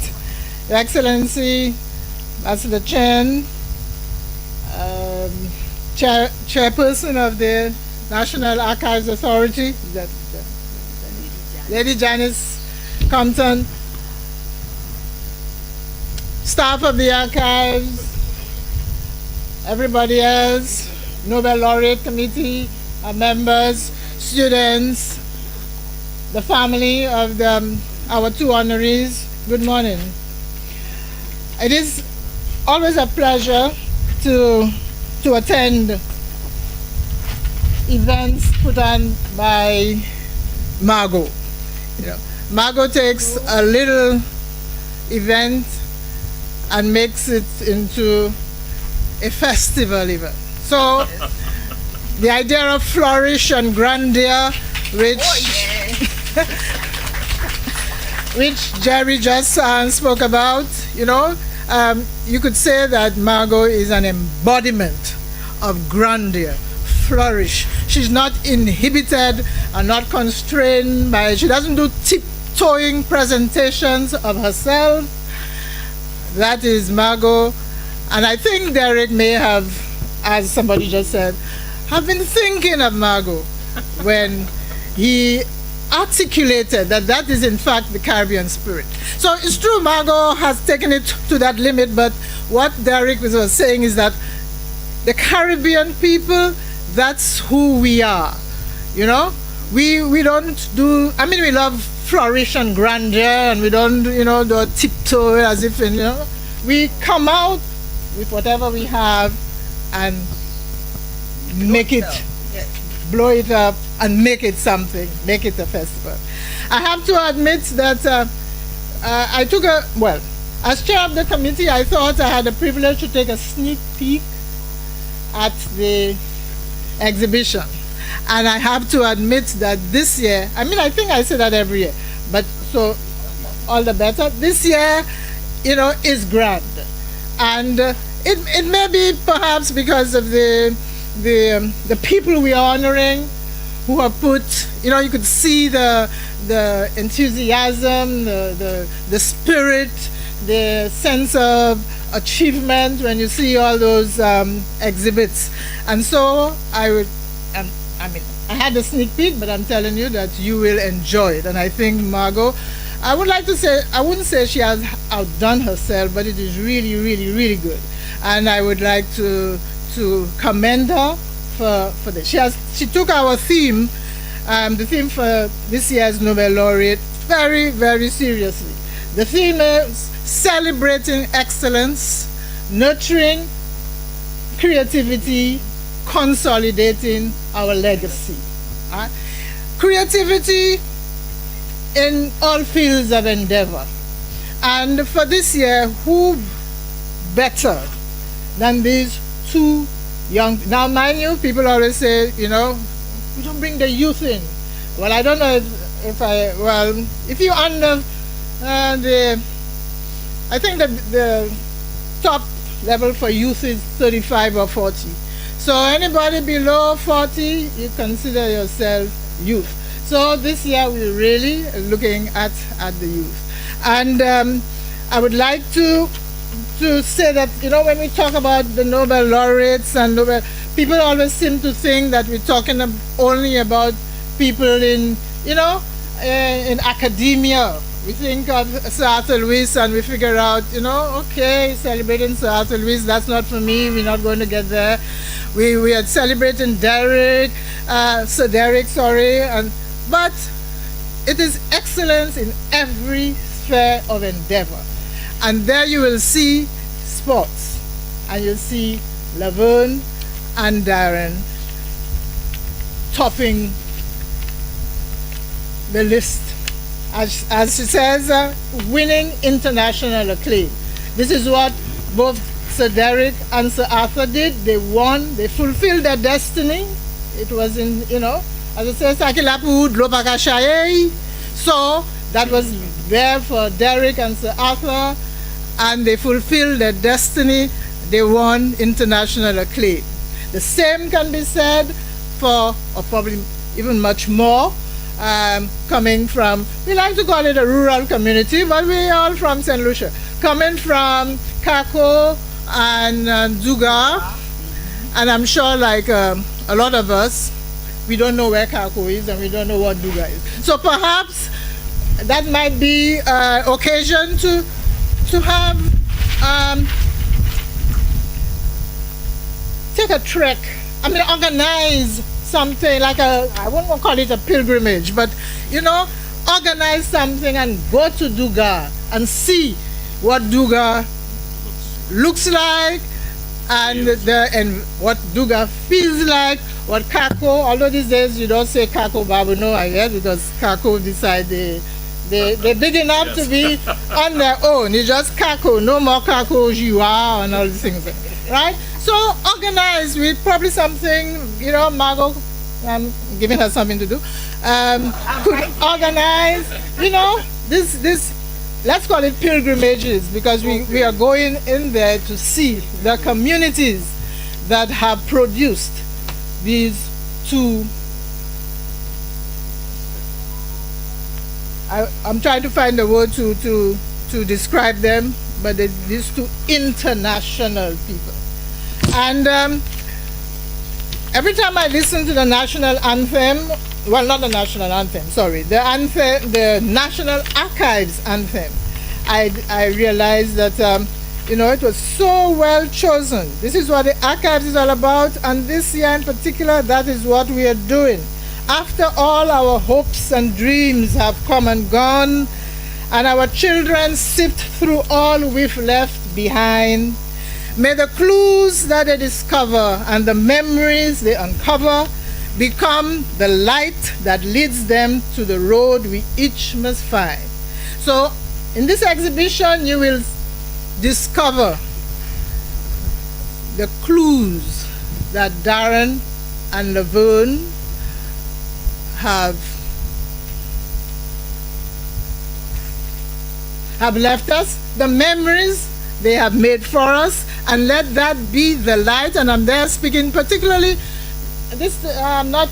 Your Excellency, Ambassador Chen, Chairperson of the National Archives Authority, Lady Janice Compton, staff of the archives, everybody else, Nobel Laureate Committee, our members, students, the family of our two honorees, good morning. It is always a pleasure to attend events put on by Margot. Margot takes a little event and makes it into a festival event. So the idea of flourish and grandeur, which Jerry just spoke about, you could say that Margot is an embodiment of grandeur, flourish. She's not inhibited and not constrained by, she doesn't do tiptoeing presentations of herself. That is Margot And I think Derek may have, as somebody just said, have been thinking of Margot when he articulated that that is in fact the Caribbean spirit. So it's true, Margot has taken it to that limit, but what Derek was saying is that the Caribbean people, that's who we are. You know, we don't do, I mean, we love flourish and grandeur, and we don't, you know, do a tiptoe as if, you know, we come out with whatever we have and make it, blow it up and make it something, make it a festival. I have to admit that I took a, well, as chair of the committee, I thought I had the privilege to take a sneak peek at the exhibition. And I have to admit that this year, I mean, I think I say that every year, but so all the better. This year, you know, is grand. And it may be perhaps because of the people we are honoring who have put, you know, you could see the enthusiasm, the spirit, the sense of achievement when you see all those exhibits. And so I mean, I had a sneak peek, but I'm telling you that you will enjoy it. And I think Margot, I would like to say, I wouldn't say she has outdone herself, but it is really, really, really good. And I would like to commend her for this. She took our theme, the theme for this year's Nobel laureate, very, very seriously. The theme is celebrating excellence, nurturing creativity, consolidating our legacy. Creativity in all fields of endeavor. And for this year, who better than these two young, now mind you, people always say, you know, we don't bring the youth in. Well, I don't know if you under I think the top level for youth is 35 or 40. So anybody below 40, you consider yourself youth. So this year we're really looking at the youth. And I would like to say that, you know, when we talk about the Nobel laureates and Nobel, people always seem to think that we're talking only about people in, you know, in academia. We think of Sir Arthur Lewis and we figure out, you know, okay, celebrating Sir Arthur Lewis, that's not for me, we're not going to get there. We are celebrating Derek, Sir Derek, sorry, but it is excellence in every sphere of endeavor. And there you will see sports, and you'll see Laverne and Darren topping the list. As she says, winning international acclaim. This is what both Sir Derek and Sir Arthur did. They won, they fulfilled their destiny. It was in, you know, as it says, so that was there for Derek and Sir Arthur, and they fulfilled their destiny. They won international acclaim. The same can be said for, or probably even much more, coming from, we like to call it a rural community, but we're all from St. Lucia. Coming from Kako and Duga, and I'm sure like a lot of us, we don't know where Kako is and we don't know what Duga is. So perhaps that might be an occasion to have, take a trek, I mean organize something like I wouldn't call it a pilgrimage, but you know, organize something and go to Duga and see what Duga looks like and what Duga feels like, what Kako, although these days you don't say Kako Babu, no, I guess, because Kako decide they're big enough to be on their own. You just Kako, no more Kako you are and all these things, right? So organize with probably something, you know, Margot, I'm giving her something to do, could organize, you know, this, let's call it pilgrimages, because we are going in there to see the communities that have produced these two, I'm trying to find a word to describe them, but these two international people. And every time I listen to the national anthem, well, not the national anthem, sorry, the National Archives anthem, I realized that, it was so well chosen. This is what the archives is all about, and this year in particular, that is what we are doing. After all our hopes and dreams have come and gone, and our children sift through all we've left behind, may the clues that they discover and the memories they uncover become the light that leads them to the road we each must find. So, in this exhibition, you will discover the clues that Darren and Laverne have left us, the memories they have made for us, and let that be the light. And I'm there speaking particularly, not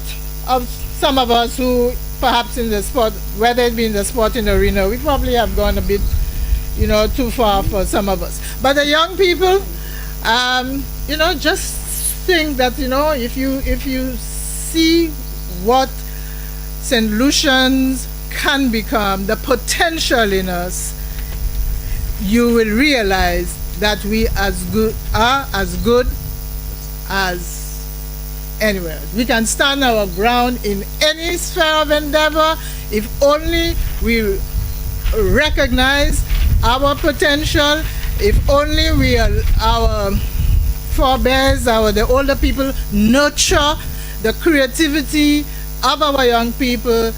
of some of us who perhaps in the sport, whether it be in the sporting arena, we probably have gone a bit, too far for some of us. But the young people, just think that, if you see what St. Lucians can become, the potential in us, you will realize that we are as good as anywhere. We can stand our ground in any sphere of endeavor if only we recognize our potential, if only our forebears, the older people, nurture the creativity of our young people,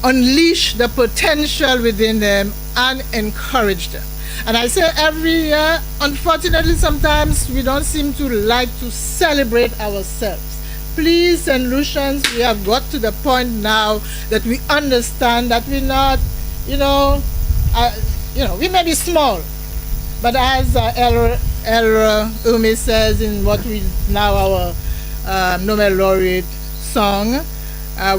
unleash the potential within them, and encourage them. And I say every year, unfortunately, sometimes we don't seem to like to celebrate ourselves. Please, St. Lucians, we have got to the point now that we understand that we're not, we may be small, but as Elra Umi says in what we now our Nobel laureate song,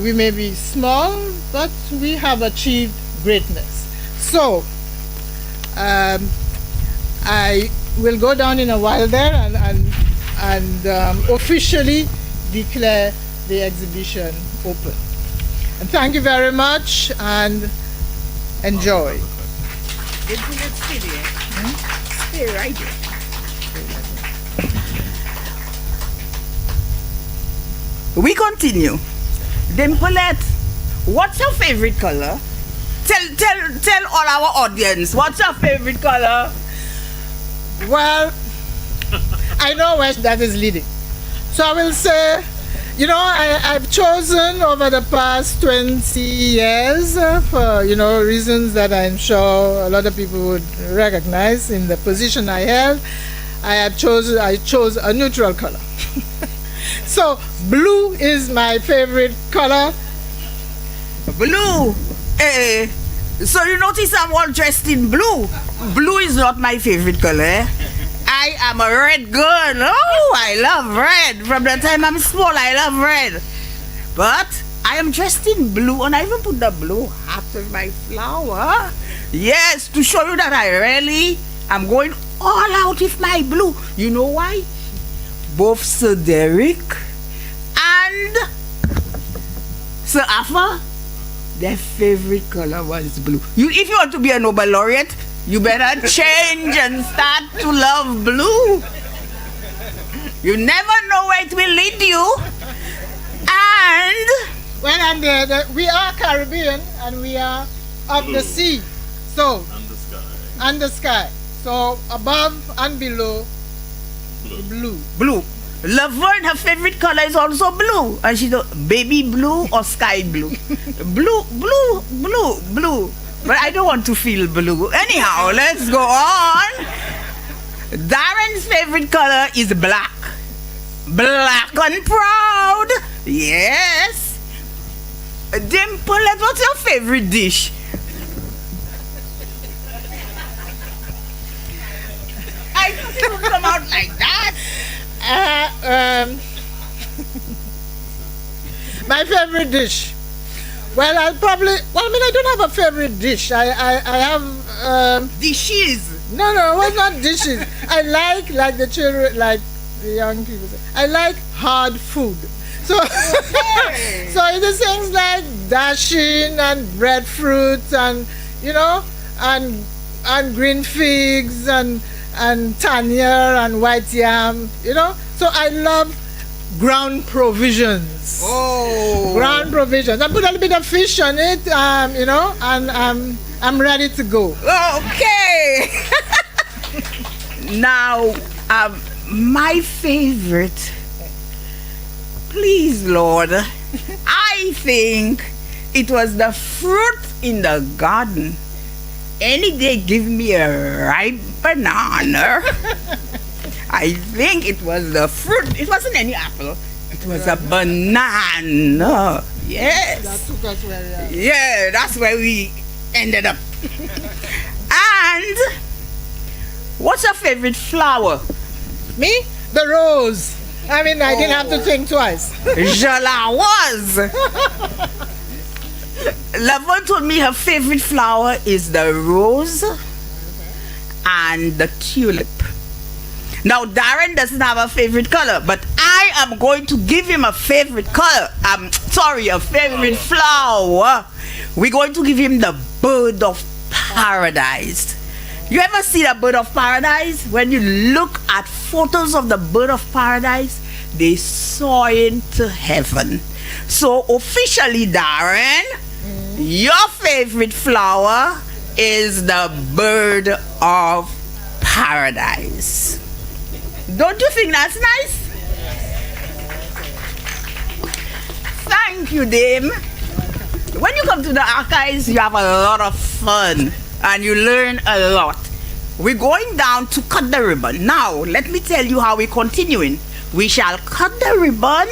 we may be small, but we have achieved greatness. So, I will go down in a while there and officially declare the exhibition open. And thank you very much, and enjoy. Stay right there. We continue. Dimpolette, what's your favorite color? Tell all our audience, what's your favorite color? Well, I know where that is leading. So I will say, I've chosen over the past 20 years for, reasons that I'm sure a lot of people would recognize in the position I held. I chose a neutral color. So blue is my favorite color. Blue? So you notice I'm all dressed in blue. Blue is not my favorite color. I am a red girl. Oh, I love red. From the time I'm small, I love red. But I am dressed in blue, and I even put the blue hat with my flower. Yes, to show you that I really am going all out with my blue. You know why? Both Sir Derek and Sir Alpha, their favorite color was blue. If you want to be a Nobel laureate, you better change and start to love blue. You never know where it will lead you. And we are Caribbean, and we are of the sea. So and the sky. So above and below, blue. Laverne, her favorite color is also blue, and she's baby blue or sky blue. blue. But I don't want to feel blue. Anyhow, let's go on. Darren's favorite color is black. Black and proud. Yes. Dimple, what's your favorite dish? I thought it would come out like that. My favorite dish. Well, I don't have a favorite dish. I have Dishes. No, it was not dishes. I like the children, like the young people say, I like hard food. So, so it is things like dashing and breadfruit and, you know, and green figs and tanya and white yam, you know. So I love ground provisions. Oh. Ground provisions. I put a little bit of fish on it, you know, and I'm ready to go. Okay. Now, my favorite, please, Lord, I think it was the fruit in the garden. Any day, give me a ripe banana. I think it was the fruit. It wasn't any apple. It was a banana. Yes. That took us where we are. Yeah, that's where we ended up. And what's your favorite flower? Me? The rose. I mean, I didn't have to think twice. Je la was. Lavon told me her favorite flower is the rose and the tulip. Now, Darren doesn't have a favorite color, but I am going to give him a favorite color. A favorite flower. We're going to give him the bird of paradise. You ever see the bird of paradise? When you look at photos of the bird of paradise, they soar into heaven. So officially, Darren, your favorite flower is the bird of paradise. Don't you think that's nice? Thank you, Dame. When you come to the archives, you have a lot of fun and you learn a lot. We're going down to cut the ribbon. Now, let me tell you how we're continuing. We shall cut the ribbon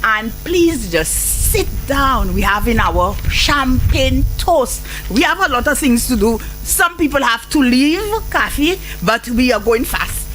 and please just sit down. We're having our champagne toast. We have a lot of things to do. Some people have to leave, coffee, but we are going fast.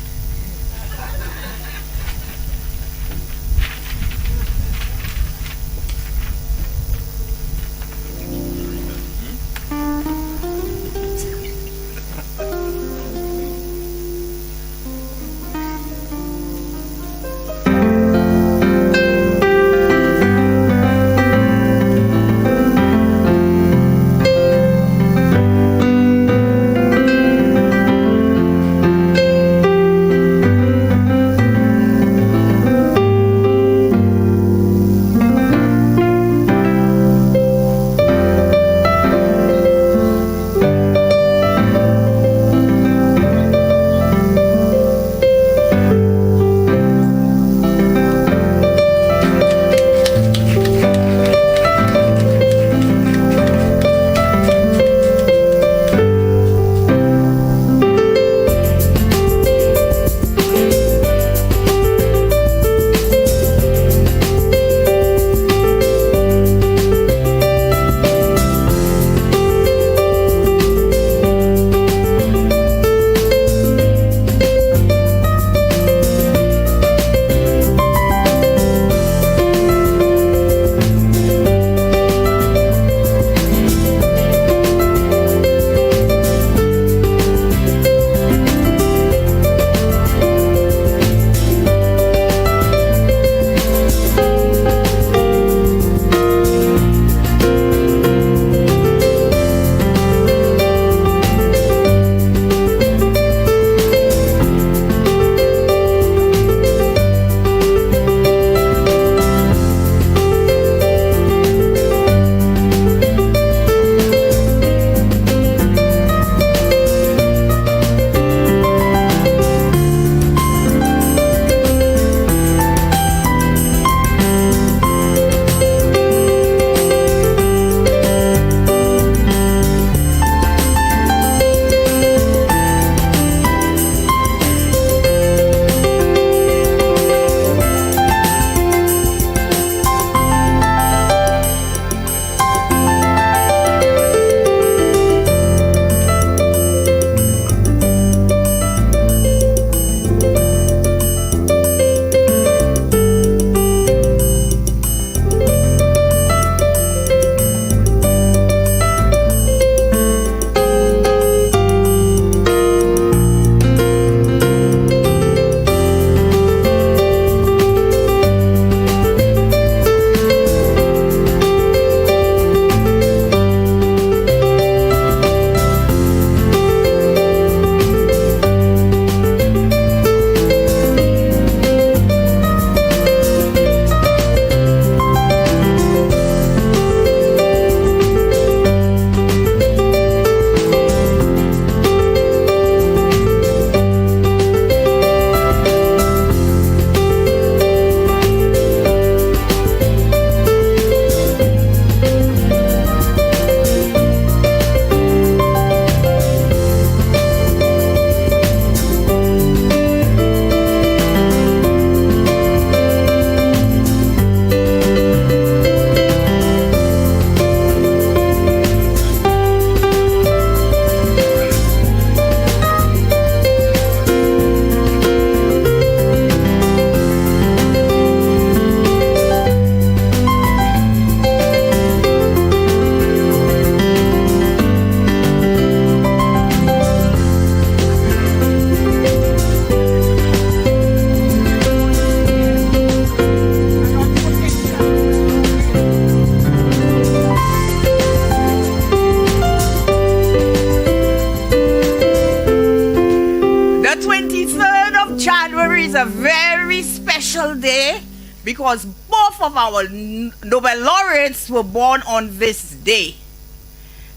3rd of January is a very special day because both of our Nobel laureates were born on this day.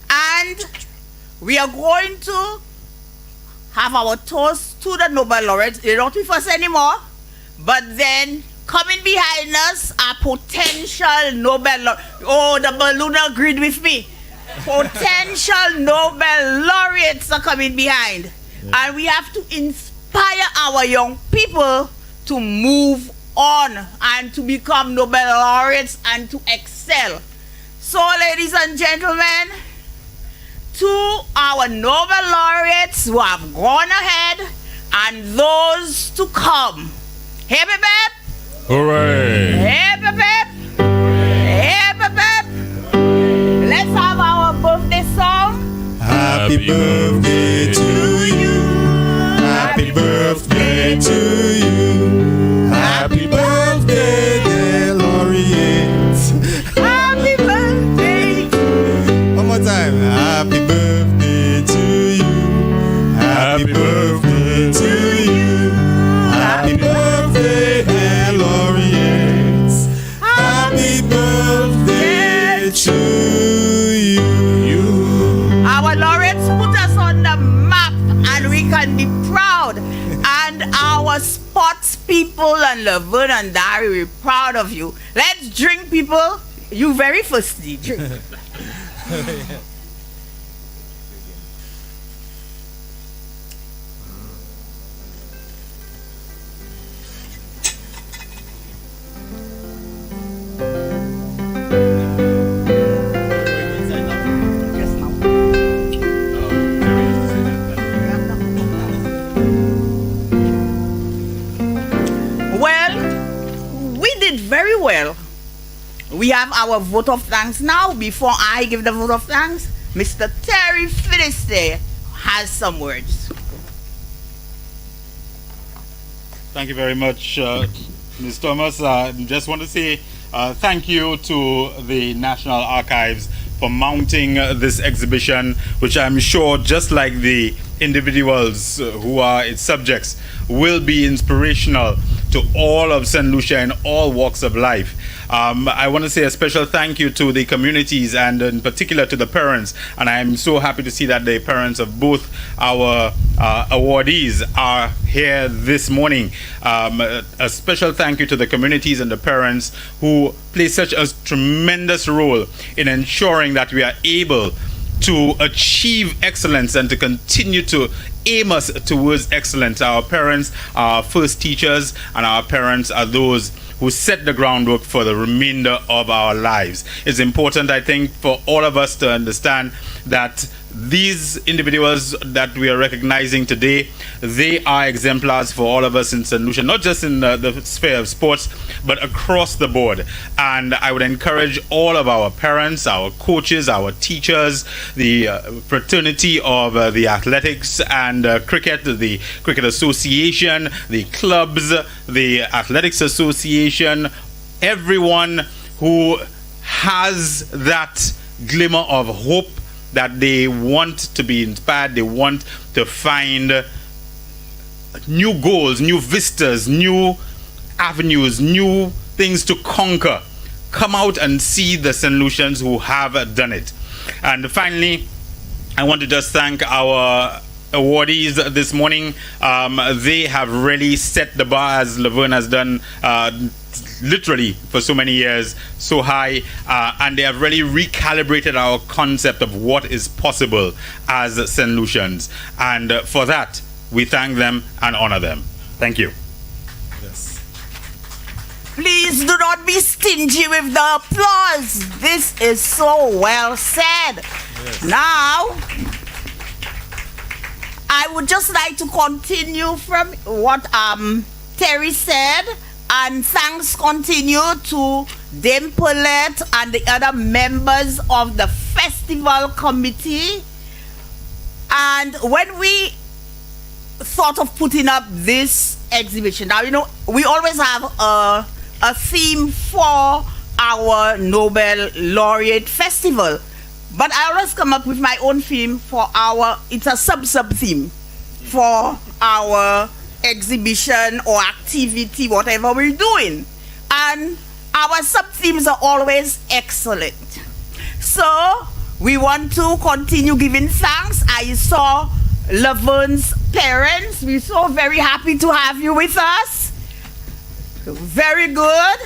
And we are going to have our toast to the Nobel laureates. They're not with us anymore, but then coming behind us are potential Nobel laureates. Oh, the balloon agreed with me. Potential Nobel laureates are coming behind. And we have to inspire our young people to move on and to become Nobel laureates and to excel. So, ladies and gentlemen, to our Nobel laureates who have gone ahead and those to come. Hip hip hip! Hooray! Hip hip hip! Hip hip hip! Let's have our birthday song. Happy birthday to you. Happy birthday to you. Happy birthday, dear laureate. Happy birthday. One more time. Happy birthday to you. Happy birthday to you. Happy birthday, dear laureates. Happy birthday to you. Our laureates put us on the map and we can be proud. And our sports people and Laverne and Dari, we're proud of you. Let's drink, people. You very thirsty. Drink. Very well. We have our vote of thanks now. Before I give the vote of thanks, Mr. Terry Philiste has some words. Thank you very much, Ms. Thomas. Just want to say thank you to the National Archives for mounting this exhibition, which I'm sure, just like the individuals who are its subjects, will be inspirational to all of St. Lucia in all walks of life. I want to say a special thank you to the communities and in particular to the parents, and I'm so happy to see that the parents of both our awardees are here this morning. A special thank you to the communities and the parents who play such a tremendous role in ensuring that we are able to achieve excellence and to continue to aim us towards excellence. Our parents are our first teachers, and our parents are those who set the groundwork for the remainder of our lives. It's important, I think, for all of us to understand that these individuals that we are recognizing today, they are exemplars for all of us in St. Lucia, not just in the sphere of sports, but across the board. And I would encourage all of our parents, our coaches, our teachers, the fraternity of the athletics and cricket, the Cricket Association, the clubs, the Athletics Association, everyone who has that glimmer of hope that they want to be inspired, they want to find new goals, new vistas, new avenues, new things to conquer. Come out and see the St. Lucians who have done it. And finally, I want to just thank our awardees this morning. They have really set the bar, as Laverne has done literally for so many years, so high, and they have really recalibrated our concept of what is possible as St. Lucians. And for that, we thank them and honor them. Thank you. Yes. Please do not be stingy with the applause. This is so well said. Yes. Now, I would just like to continue from what Terry said, and thanks continue to Dame Paulette and the other members of the festival committee. And when we thought of putting up this exhibition, now, you know, we always have a theme for our Nobel Laureate Festival. But I always come up with my own theme for our, it's a sub-theme for our exhibition or activity, whatever we're doing. And our sub-themes are always excellent. So we want to continue giving thanks. I saw Lavonne's parents. We're so very happy to have you with us. Very good.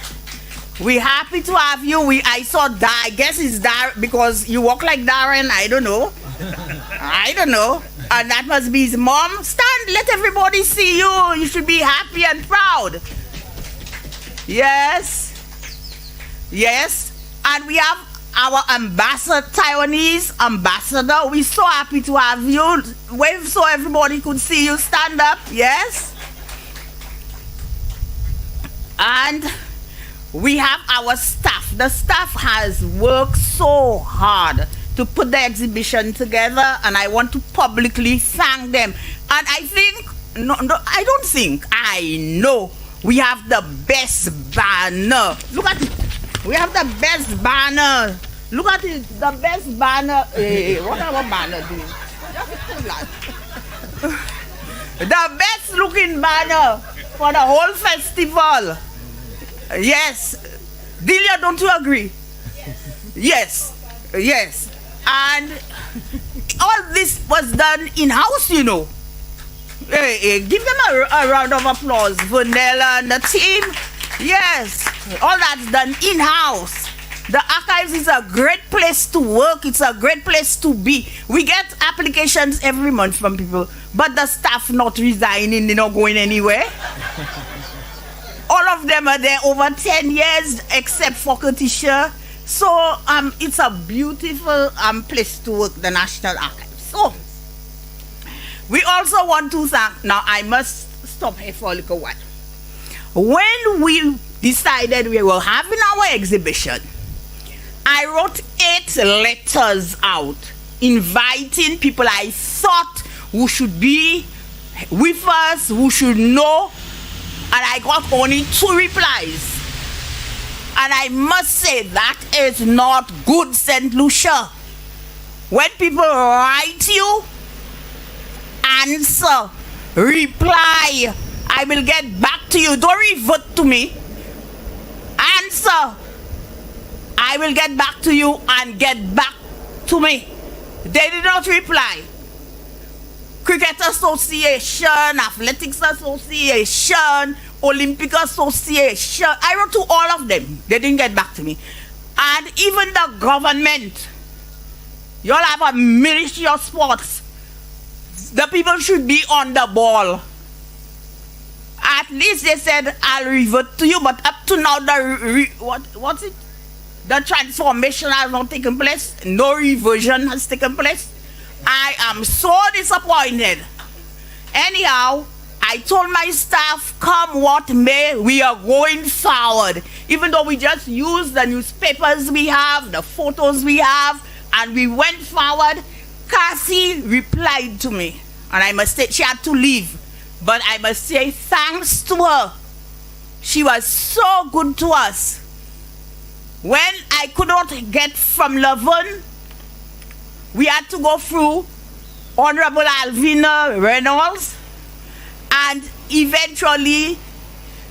We're happy to have you. I saw I guess it's Darren, because you walk like Darren. I don't know. I don't know. And that must be his mom. Stand, let everybody see you. You should be happy and proud. Yes. Yes. And we have our ambassador, Taiwanese ambassador. We're so happy to have you. Wave so everybody could see you. Stand up. Yes. And we have our staff. The staff has worked so hard to put the exhibition together, and I want to publicly thank them. And I think, I don't think, I know we have the best banner. Look at it. We have the best banner. Look at it, the best banner. What our banner doing? The best looking banner for the whole festival. Yes. Delia, don't you agree? Yes. Yes. And all this was done in-house, you know. Give them a round of applause, Vanilla and the team. Yes. All that's done in-house. The archives is a great place to work. It's a great place to be. We get applications every month from people, but the staff not resigning, they're not going anywhere. All of them are there over 10 years, except for Katisha. So it's a beautiful place to work, the National Archives. So we also want to thank, now I must stop here for a little while. When we decided we were having our exhibition, I wrote 8 letters out inviting people I thought who should be with us, who should know, and I got only 2 replies. And I must say that is not good, St. Lucia. When people write you, answer, reply, I will get back to you. Don't revert to me. Answer. I will get back to you and get back to me. They did not reply. Cricket Association, Athletics Association, Olympic Association. I wrote to all of them. They didn't get back to me. And even the government. You all have a Ministry of Sports. The people should be on the ball. At least they said, I'll revert to you. But up to now, what's it? The transformation has not taken place. No reversion has taken place. I am so disappointed. Anyhow, I told my staff, come what may, we are going forward. Even though we just used the newspapers we have, the photos we have, and we went forward, Cassie replied to me. And I must say, she had to leave. But I must say thanks to her. She was so good to us. When I could not get from Lavonne, we had to go through Honorable Alvina Reynolds, and eventually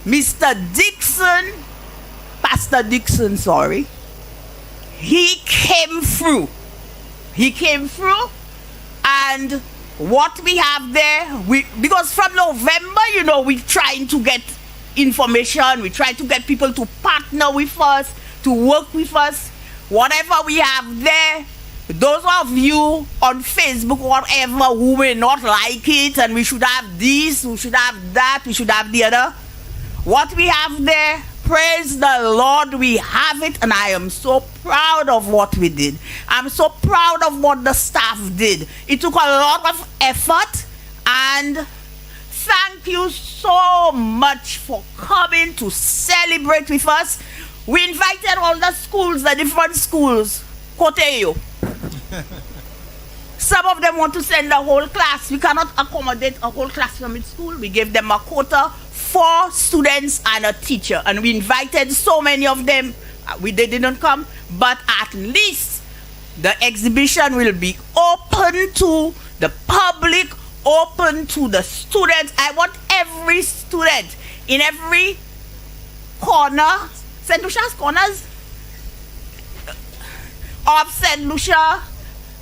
Mr. Dixon, Pastor Dixon, sorry, he came through. He came through, and what we have there, because from November, you know, we're trying to get information, we try to get people to partner with us, to work with us. Whatever we have there, those of you on Facebook, whatever, who may not like it, and we should have this, we should have that, we should have the other. What we have there, praise the Lord, we have it, and I am so proud of what we did. I'm so proud of what the staff did. It took a lot of effort, and thank you so much for coming to celebrate with us. We invited all the schools, the different schools. Koteyo. Some of them want to send the whole class. We cannot accommodate a whole class from its school. We gave them a quota, 4 students and a teacher. And we invited so many of them. They didn't come. But at least the exhibition will be open to the public, open to the students. I want every student in every corner, St. Lucia's corners of St. Lucia,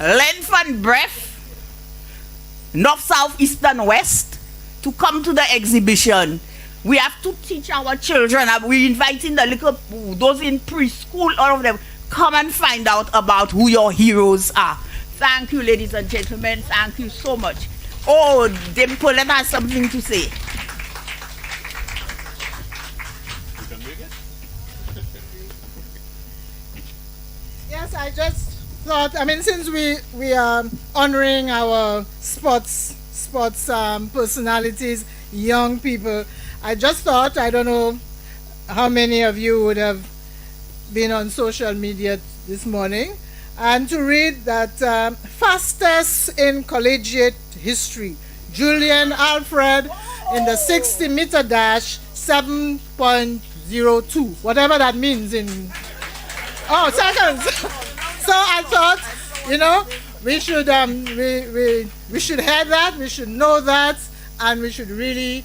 length and breadth, north, south, east, and west, to come to the exhibition. We have to teach our children. We're inviting the little, those in preschool, all of them, come and find out about who your heroes are. Thank you, ladies and gentlemen. Thank you so much. Oh, Dimpolet has something to say. Yes, I just thought, since we are honoring our sports personalities, young people, I just thought, I don't know how many of you would have been on social media this morning, and to read that fastest in collegiate history, Julian Alfred in the 60-meter dash, 7.02, whatever that means in seconds. So I thought, we should we should have that, we should know that, and we should really,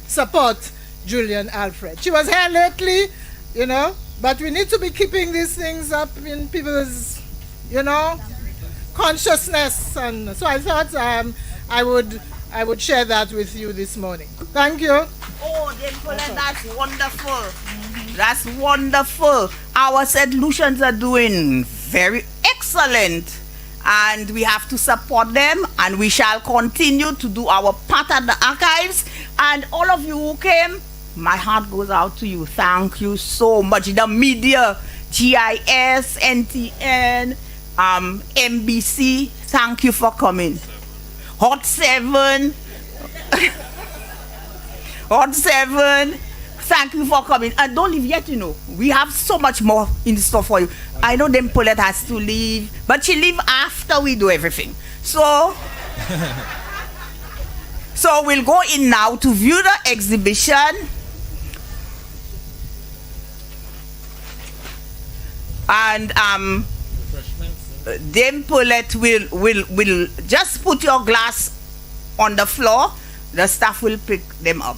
support Julian Alfred. She was here lately, but we need to be keeping these things up in people's, consciousness, and so I thought I would share that with you this morning. Thank you. Oh, that's wonderful. That's wonderful. Our St. Lucians are doing very excellent, and we have to support them, and we shall continue to do our part at the archives. And all of you who came, my heart goes out to you. Thank you so much. The media, GIS, NTN, MBC, thank you for coming. Hot 7, Hot 7, thank you for coming. And don't leave yet, we have so much more in store for you. I know Paulette has to leave, but she leave after we do everything. So we'll go in now to view the exhibition. And Dame Paulette will just put your glass on the floor. The staff will pick them up.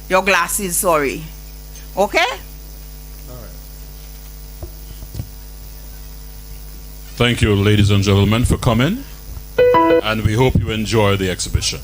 Your glasses, sorry. Okay? All right. Thank you, ladies and gentlemen, for coming. And we hope you enjoy the exhibition.